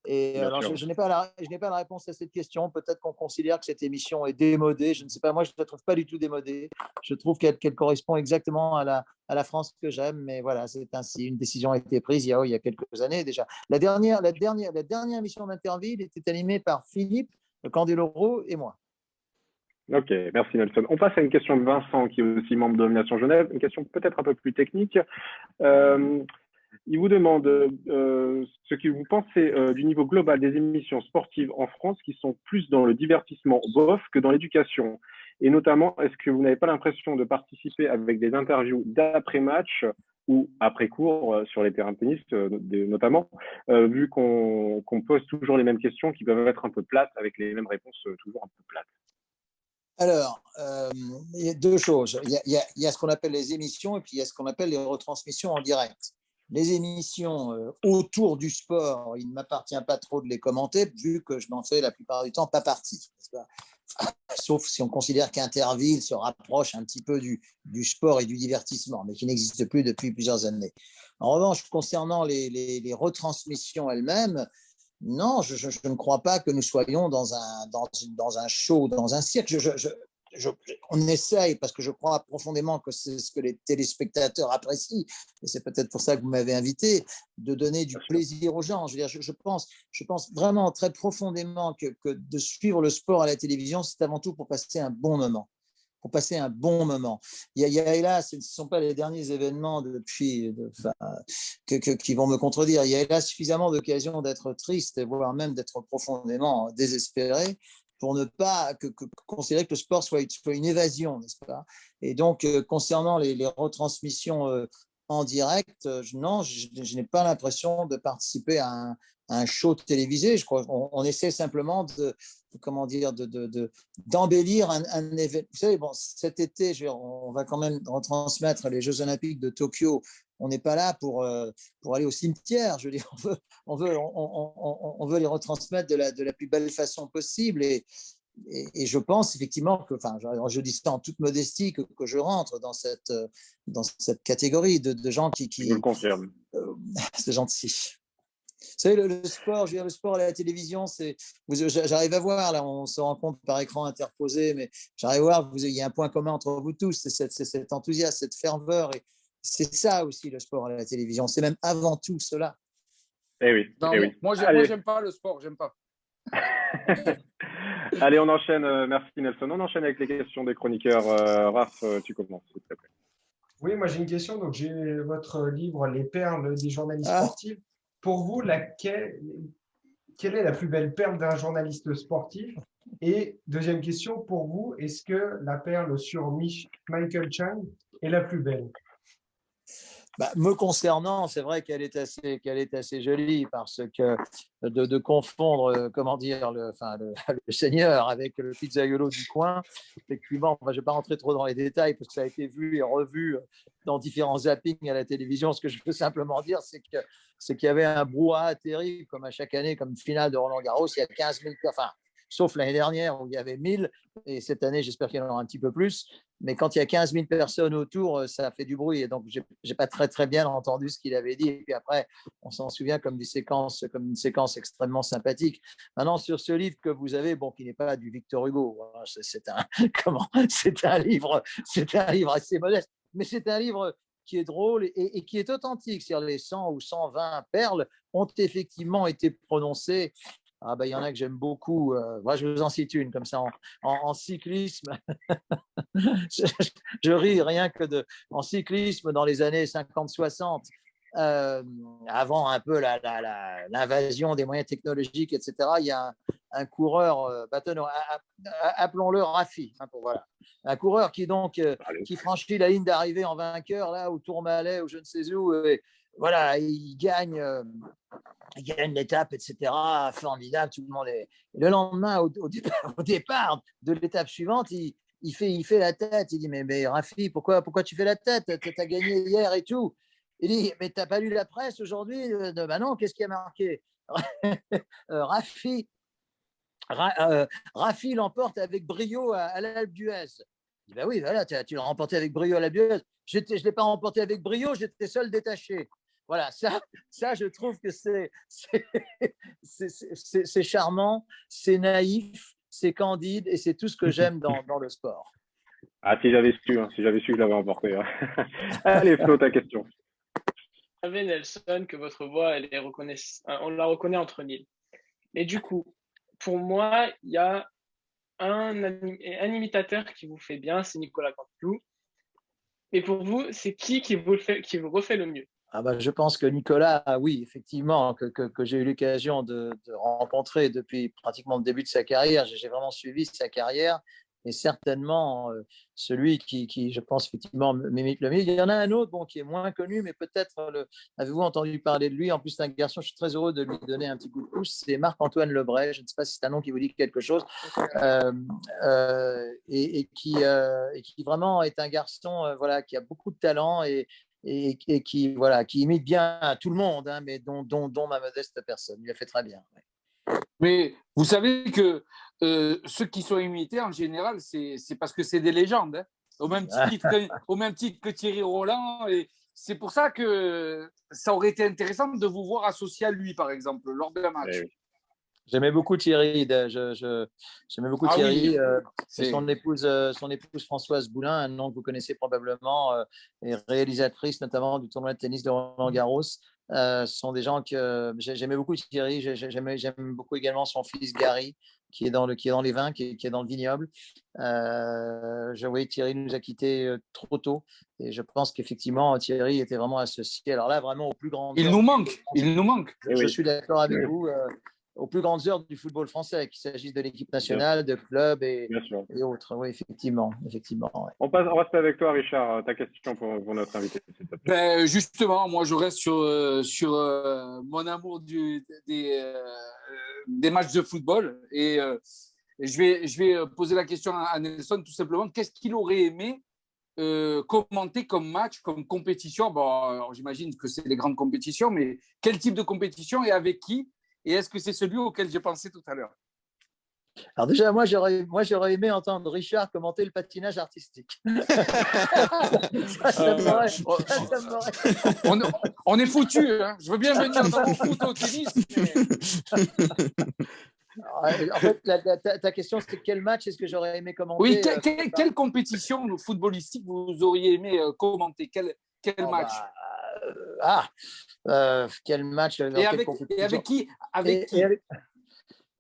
Et alors, je n'ai pas la réponse à cette question. Peut-être qu'on considère que cette émission est démodée. Je ne sais pas. Moi, je ne la trouve pas du tout démodée. Je trouve qu'elle correspond exactement à la France que j'aime. Mais voilà, c'est ainsi. Une décision a été prise il y a quelques années déjà. La dernière émission d'Interville était animée par Philippe Candeloro et moi. Ok, merci Nelson. On passe à une question de Vincent, qui est aussi membre de Domination Genève, une question peut-être un peu plus technique. Il vous demande ce que vous pensez du niveau global des émissions sportives en France qui sont plus dans le divertissement bof que dans l'éducation. Et notamment, est-ce que vous n'avez pas l'impression de participer avec des interviews d'après-match ou après-cours sur les terrains de tennis, notamment, vu qu'on pose toujours les mêmes questions qui peuvent être un peu plates, avec les mêmes réponses toujours un peu plates? Alors, il y a 2 choses. Il y a ce qu'on appelle les émissions et puis il y a ce qu'on appelle les retransmissions en direct. Les émissions autour du sport, il ne m'appartient pas trop de les commenter vu que je n'en fais la plupart du temps pas partie. Sauf si on considère qu'Interville se rapproche un petit peu du sport et du divertissement, mais qui n'existe plus depuis plusieurs années. En revanche, concernant les retransmissions elles-mêmes, non, je ne crois pas que nous soyons dans un show, dans un cirque. On essaye, parce que je crois profondément que c'est ce que les téléspectateurs apprécient, et c'est peut-être pour ça que vous m'avez invité, de donner du plaisir aux gens. Je veux dire, je pense vraiment très profondément que de suivre le sport à la télévision, c'est avant tout pour passer un bon moment. Il y a hélas, ce ne sont pas les derniers événements qui vont me contredire. Il y a hélas suffisamment d'occasions d'être triste, voire même d'être profondément désespéré, pour ne pas considérer que le sport soit une évasion, n'est-ce pas? Et donc, concernant les retransmissions en direct, non, je n'ai pas l'impression de participer à un show télévisé. Je crois qu'on essaie simplement d'embellir un événement. Vous savez, bon, cet été, on va quand même retransmettre les Jeux Olympiques de Tokyo. On n'est pas là pour aller au cimetière. Je veux dire, on veut les retransmettre de la plus belle façon possible. Et je pense effectivement que, enfin, je dis ça en toute modestie, que je rentre dans cette catégorie de gens qui. Je le confirme. C'est gentil. Vous savez, le sport, je veux dire, le sport à la télévision, j'arrive à voir, là, on se rencontre par écran interposé, mais j'arrive à voir, il y a un point commun entre vous tous, c'est cet enthousiasme, cette ferveur, et c'est ça aussi le sport à la télévision, c'est même avant tout cela. Eh oui, non, eh oui. Moi, j'aime pas le sport, j'aime pas. Allez, on enchaîne. Merci Nelson. On enchaîne avec les questions des chroniqueurs. Raph, tu commences, s'il te plaît. Oui, moi j'ai une question. Donc, j'ai votre livre Les perles des journalistes Ah. sportifs. Pour vous, quelle est la plus belle perle d'un journaliste sportif? Et deuxième question, pour vous, est-ce que la perle sur Michael Chang est la plus belle? Me concernant, c'est vrai qu'elle est assez jolie parce que de confondre, comment dire, le seigneur avec le pizzaiolo du coin, effectivement, je ne vais pas rentrer trop dans les détails parce que ça a été vu et revu dans différents zappings à la télévision. Ce que je veux simplement dire, c'est qu'il y avait un brouhaha terrible, comme à chaque année, comme finale de Roland-Garros, il y a 15 000, enfin, sauf l'année dernière où il y avait 1000, et cette année, j'espère qu'il y en aura un petit peu plus. Mais quand il y a 15 000 personnes autour, ça fait du bruit. Et donc, je n'ai pas très bien entendu ce qu'il avait dit. Et puis après, on s'en souvient comme une séquence extrêmement sympathique. Maintenant, sur ce livre que vous avez, bon, qui n'est pas du Victor Hugo, c'est un livre assez modeste, mais c'est un livre qui est drôle et qui est authentique. C'est-à-dire les 100 ou 120 perles ont effectivement été prononcées. Il y en a que j'aime beaucoup. Moi, je vous en cite une comme ça en cyclisme. je ris rien que en cyclisme dans les années 50-60, avant un peu l'invasion des moyens technologiques, etc. Il y a un coureur, appelons-le Rafi, voilà. Un coureur qui franchit la ligne d'arrivée en vainqueur là au Tourmalet ou je ne sais où. Voilà, il gagne l'étape, etc. Formidable, tout le monde est. Le lendemain, au départ de l'étape suivante, il fait la tête. Il dit mais Rafi, pourquoi tu fais la tête? Tu as gagné hier et tout. Il dit mais t'as pas lu la presse aujourd'hui? Non, qu'est-ce qui a marqué? Rafi l'emporte avec brio à l'Alpe d'Huez. Il dit oui, voilà, tu l'as remporté avec brio à l'Alpe d'Huez. Je ne l'ai pas remporté avec brio, j'étais seul détaché. Voilà, ça, je trouve que c'est charmant, c'est naïf, c'est candide et c'est tout ce que j'aime dans le sport. Si j'avais su, je l'avais emporté. Allez, Flo, ta question. Vous savez, Nelson, que votre voix, on la reconnaît entre mille. Et du coup, pour moi, il y a un imitateur qui vous fait bien, c'est Nicolas Canteloup. Et pour vous, c'est qui vous refait le mieux? Je pense que Nicolas, oui, effectivement, que j'ai eu l'occasion de rencontrer depuis pratiquement le début de sa carrière. J'ai vraiment suivi sa carrière et certainement celui qui, je pense, effectivement, m'imite le mieux. Il y en a un autre qui est moins connu, mais peut-être avez-vous entendu parler de lui? En plus, c'est un garçon, je suis très heureux de lui donner un petit coup de pouce. C'est Marc-Antoine Lebray. Je ne sais pas si c'est un nom qui vous dit quelque chose. Et qui vraiment est un garçon qui a beaucoup de talent et qui imite bien tout le monde, mais dont ma modeste personne. Il a fait très bien. Ouais. Mais vous savez que ceux qui sont imités, en général, c'est parce que c'est des légendes, hein, au même titre que Thierry Roland. Et c'est pour ça que ça aurait été intéressant de vous voir associé à lui, par exemple, lors d'un match. Oui. J'aimais beaucoup Thierry. J'aimais beaucoup Thierry. Oui, son épouse Françoise Boulin, un nom que vous connaissez probablement, est réalisatrice notamment du tournoi de tennis de Roland-Garros. Ce sont des gens que j'aimais beaucoup Thierry. J'aime beaucoup également son fils Gary, qui est dans les vins, qui est dans le vignoble. Thierry nous a quittés trop tôt. Et je pense qu'effectivement, Thierry était vraiment associé. Alors là, vraiment au plus grand. Il nous manque. Je suis d'accord avec vous. Aux plus grandes heures du football français, qu'il s'agisse de l'équipe nationale, de clubs et autres. Oui, effectivement. Ouais. On reste avec toi, Richard. Ta question pour notre invité, s'il te plaît. Justement, moi, je reste sur mon amour des matchs de football. Et je vais poser la question à Nelson, tout simplement. Qu'est-ce qu'il aurait aimé commenter comme match, comme compétition? Alors, j'imagine que c'est les grandes compétitions, mais quel type de compétition et avec qui? Et est-ce que c'est celui auquel j'ai pensé tout à l'heure? Alors déjà, moi, j'aurais aimé entendre Richard commenter le patinage artistique. On est foutus. Hein. Je veux bien venir dans mon foot au tennis. Mais... En fait, ta question, c'était quel match est-ce que j'aurais aimé commenter? Oui, quelle compétition footballistique vous auriez aimé commenter? Quel match? Quel match? Et avec qui?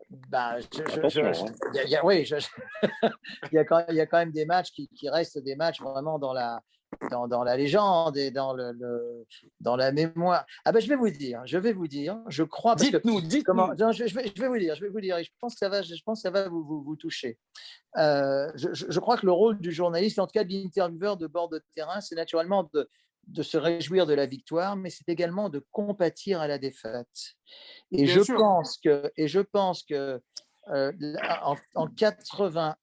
bah, Attention, hein. oui, il y a quand même des matchs qui restent des matchs vraiment dans la légende et dans la mémoire. Ah ben, je vais vous dire, je crois parce que Dites-nous. non, je vais vous dire, et je pense que ça va vous toucher. Je crois que le rôle du journaliste, en tout cas de l'intervieweur de bord de terrain, c'est naturellement de se réjouir de la victoire, mais c'est également de compatir à la défaite. Et Bien je sûr. pense que en 80,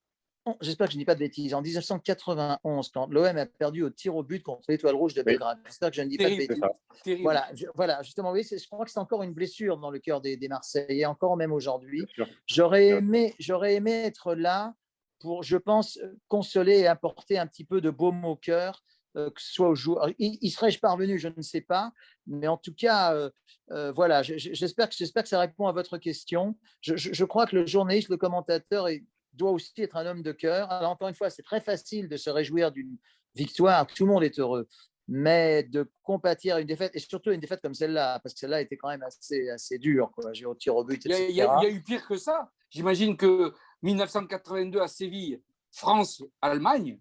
j'espère que je ne dis pas de bêtises, en 1991, quand l'OM a perdu au tir au but contre l'Étoile Rouge de Belgrade, j'espère que je ne dis pas de Terrible, bêtises. terrible. Voilà, justement, oui, je crois que c'est encore une blessure dans le cœur des Marseillais, encore même aujourd'hui. Bien sûr. J'aurais aimé être là pour, je pense, consoler et apporter un petit peu de baume au cœur, que ce soit au jour. Y serais-je parvenu, je ne sais pas, mais en tout cas, voilà, j'espère que ça répond à votre question. Je crois que le journaliste, le commentateur doit aussi être un homme de cœur. Alors, encore une fois, c'est très facile de se réjouir d'une victoire, tout le monde est heureux, mais de compatir à une défaite, et surtout une défaite comme celle-là, parce que celle-là était quand même assez dure, quoi. J'ai au tir au but, etc. Il y a eu pire que ça. J'imagine que 1982 à Séville, France-Allemagne,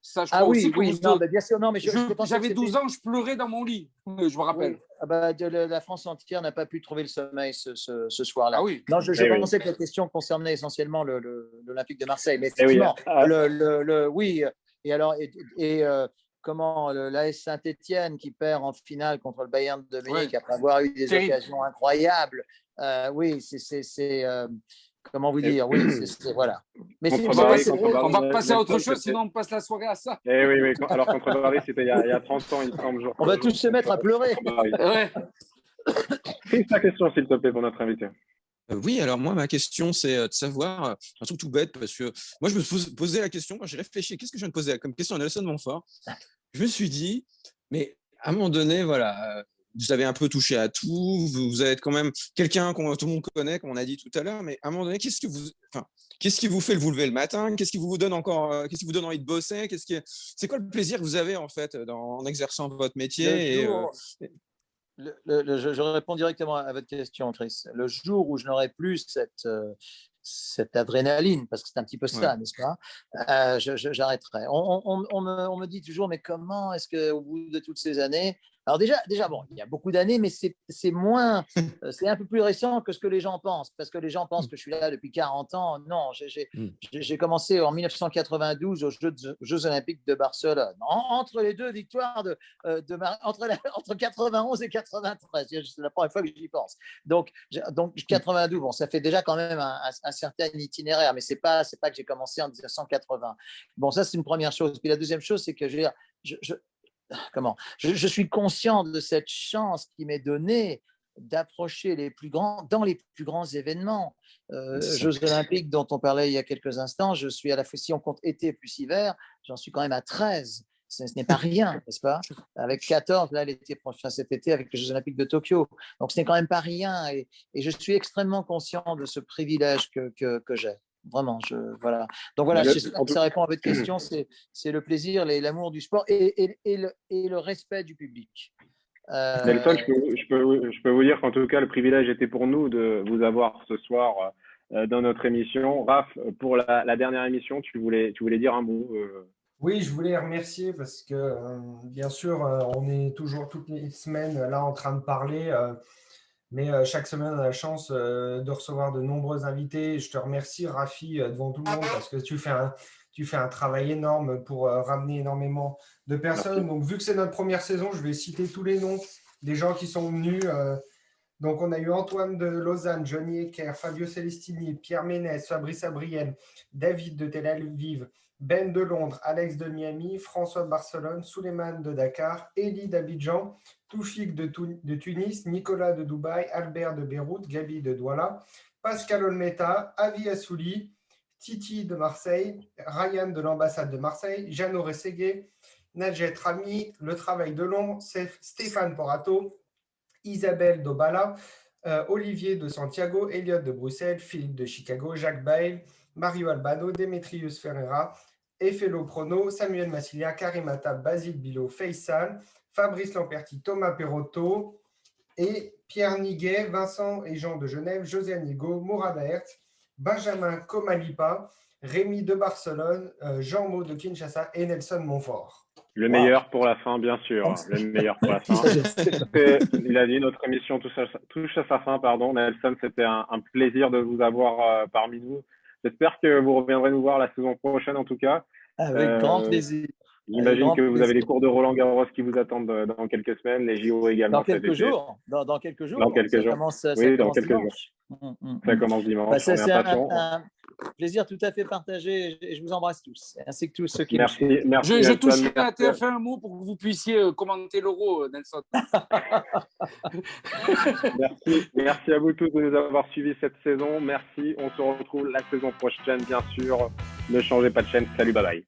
ça, je crois aussi que non, mais bien sûr, non, mais j'avais 12 ans, je pleurais dans mon lit, je me rappelle. Oui. Ah bah, la France entière n'a pas pu trouver le sommeil ce soir-là. Ah oui. Non, je pensais que la question concernait essentiellement l'Olympique de Marseille, mais effectivement, oui. Et alors, comment l'AS Saint-Étienne qui perd en finale contre le Bayern de Munich après avoir eu des occasions incroyables. Oui, c'est comment vous dire, oui, voilà. Mais on va passer à autre chose, sinon on passe la soirée à ça. Oui. Alors contre Paris, c'était il y a 30 ans, il semble. On va tous se mettre à pleurer. Ouais. Fais ta question, s'il te plaît, pour notre invité. Oui, alors moi, ma question, c'est de savoir un truc tout bête, parce que moi, je me posais la question quand j'ai réfléchi, qu'est-ce que je viens de poser comme question à Nelson Montfort? Je me suis dit, mais à un moment donné, voilà, vous avez un peu touché à tout, vous êtes quand même quelqu'un que tout le monde connaît, comme on a dit tout à l'heure, mais à un moment donné, qu'est-ce qui vous fait vous lever le matin? Qu'est-ce qui vous donne qu'est-ce qui vous donne envie de bosser? C'est quoi le plaisir que vous avez en fait en exerçant votre métier? Je réponds directement à votre question, Chris. Le jour où je n'aurai plus cette adrénaline, parce que c'est un petit peu ça, n'est-ce pas, j'arrêterai. On me dit toujours, mais comment est-ce qu'au bout de toutes ces années… Alors déjà, bon, il y a beaucoup d'années, mais c'est moins, c'est un peu plus récent que ce que les gens pensent, parce que les gens pensent que je suis là depuis 40 ans. Non, j'ai commencé en 1992 aux Jeux Olympiques de Barcelone, entre les deux victoires entre 91 et 93. C'est la première fois que j'y pense. Donc 92, bon, ça fait déjà quand même un certain itinéraire, mais c'est pas que j'ai commencé en 1980. Bon, ça c'est une première chose. Puis la deuxième chose, c'est que je suis conscient de cette chance qui m'est donnée d'approcher les plus grands dans les plus grands événements. Jeux Olympiques dont on parlait il y a quelques instants, je suis à la fois, si on compte été plus hiver, j'en suis quand même à 13. Ce n'est pas rien, n'est-ce pas? Avec 14, là, cet été, avec les Jeux Olympiques de Tokyo. Donc, ce n'est quand même pas rien. Et je suis extrêmement conscient de ce privilège que j'ai. Vraiment, voilà. Donc voilà, ça répond à votre question, c'est le plaisir, l'amour du sport et le respect du public. Nelson, je peux vous dire qu'en tout cas, le privilège était pour nous de vous avoir ce soir dans notre émission. Raph, pour la dernière émission, tu voulais dire un mot Oui, je voulais remercier parce que, bien sûr, on est toujours toutes les semaines là en train de parler. Mais chaque semaine, on a la chance de recevoir de nombreux invités. Je te remercie, Rafi, devant tout le monde, parce que tu fais un travail énorme pour ramener énormément de personnes. Merci. Donc, vu que c'est notre première saison, je vais citer tous les noms des gens qui sont venus. Donc, on a eu Antoine de Lausanne, Johnny Ecker, Fabio Celestini, Pierre Ménès, Fabrice Abrienne, David de Tel Aviv, Ben de Londres, Alex de Miami, François de Barcelone, Souleymane de Dakar, Elie d'Abidjan, Toufik de Tunis, Nicolas de Dubaï, Albert de Beyrouth, Gabi de Douala, Pascal Olmeta, Avi Assouli, Titi de Marseille, Ryan de l'ambassade de Marseille, Jeannot Rességué, Najet Rami, Le Travail de l'Ombre, Stéphane Porato, Isabelle Dobala, Olivier de Santiago, Elliot de Bruxelles, Philippe de Chicago, Jacques Bail, Mario Albano, Demetrius Ferreira, Efelo Prono, Samuel Massilia, Karimata, Basile Bilo, Faisal, Fabrice Lamperti, Thomas Perotto, et Pierre Niguet, Vincent et Jean de Genève, José Anigo, Mourad Aert, Benjamin Komalipa, Rémi de Barcelone, Jean Maud de Kinshasa et Nelson Montfort. Le meilleur pour la fin, bien sûr. Le meilleur pour la fin. Il a dit notre émission touche à sa fin. Pardon. Nelson, c'était un plaisir de vous avoir parmi nous. J'espère que vous reviendrez nous voir la saison prochaine, en tout cas. Avec grand plaisir. J'imagine que vous avez les cours de Roland-Garros qui vous attendent dans quelques semaines, les JO également. Dans quelques jours. Dans quelques jours. Dans quelques jours. Oui, dans quelques jours. Ça commence dimanche. C'est un plaisir tout à fait partagé et je vous embrasse tous, ainsi que tous ceux qui merci. Je touche à TF1 un mot pour que vous puissiez commenter l'Euro, Nelson. Merci à vous tous de nous avoir suivis cette saison. Merci. On se retrouve la saison prochaine, bien sûr. Ne changez pas de chaîne. Salut, bye bye.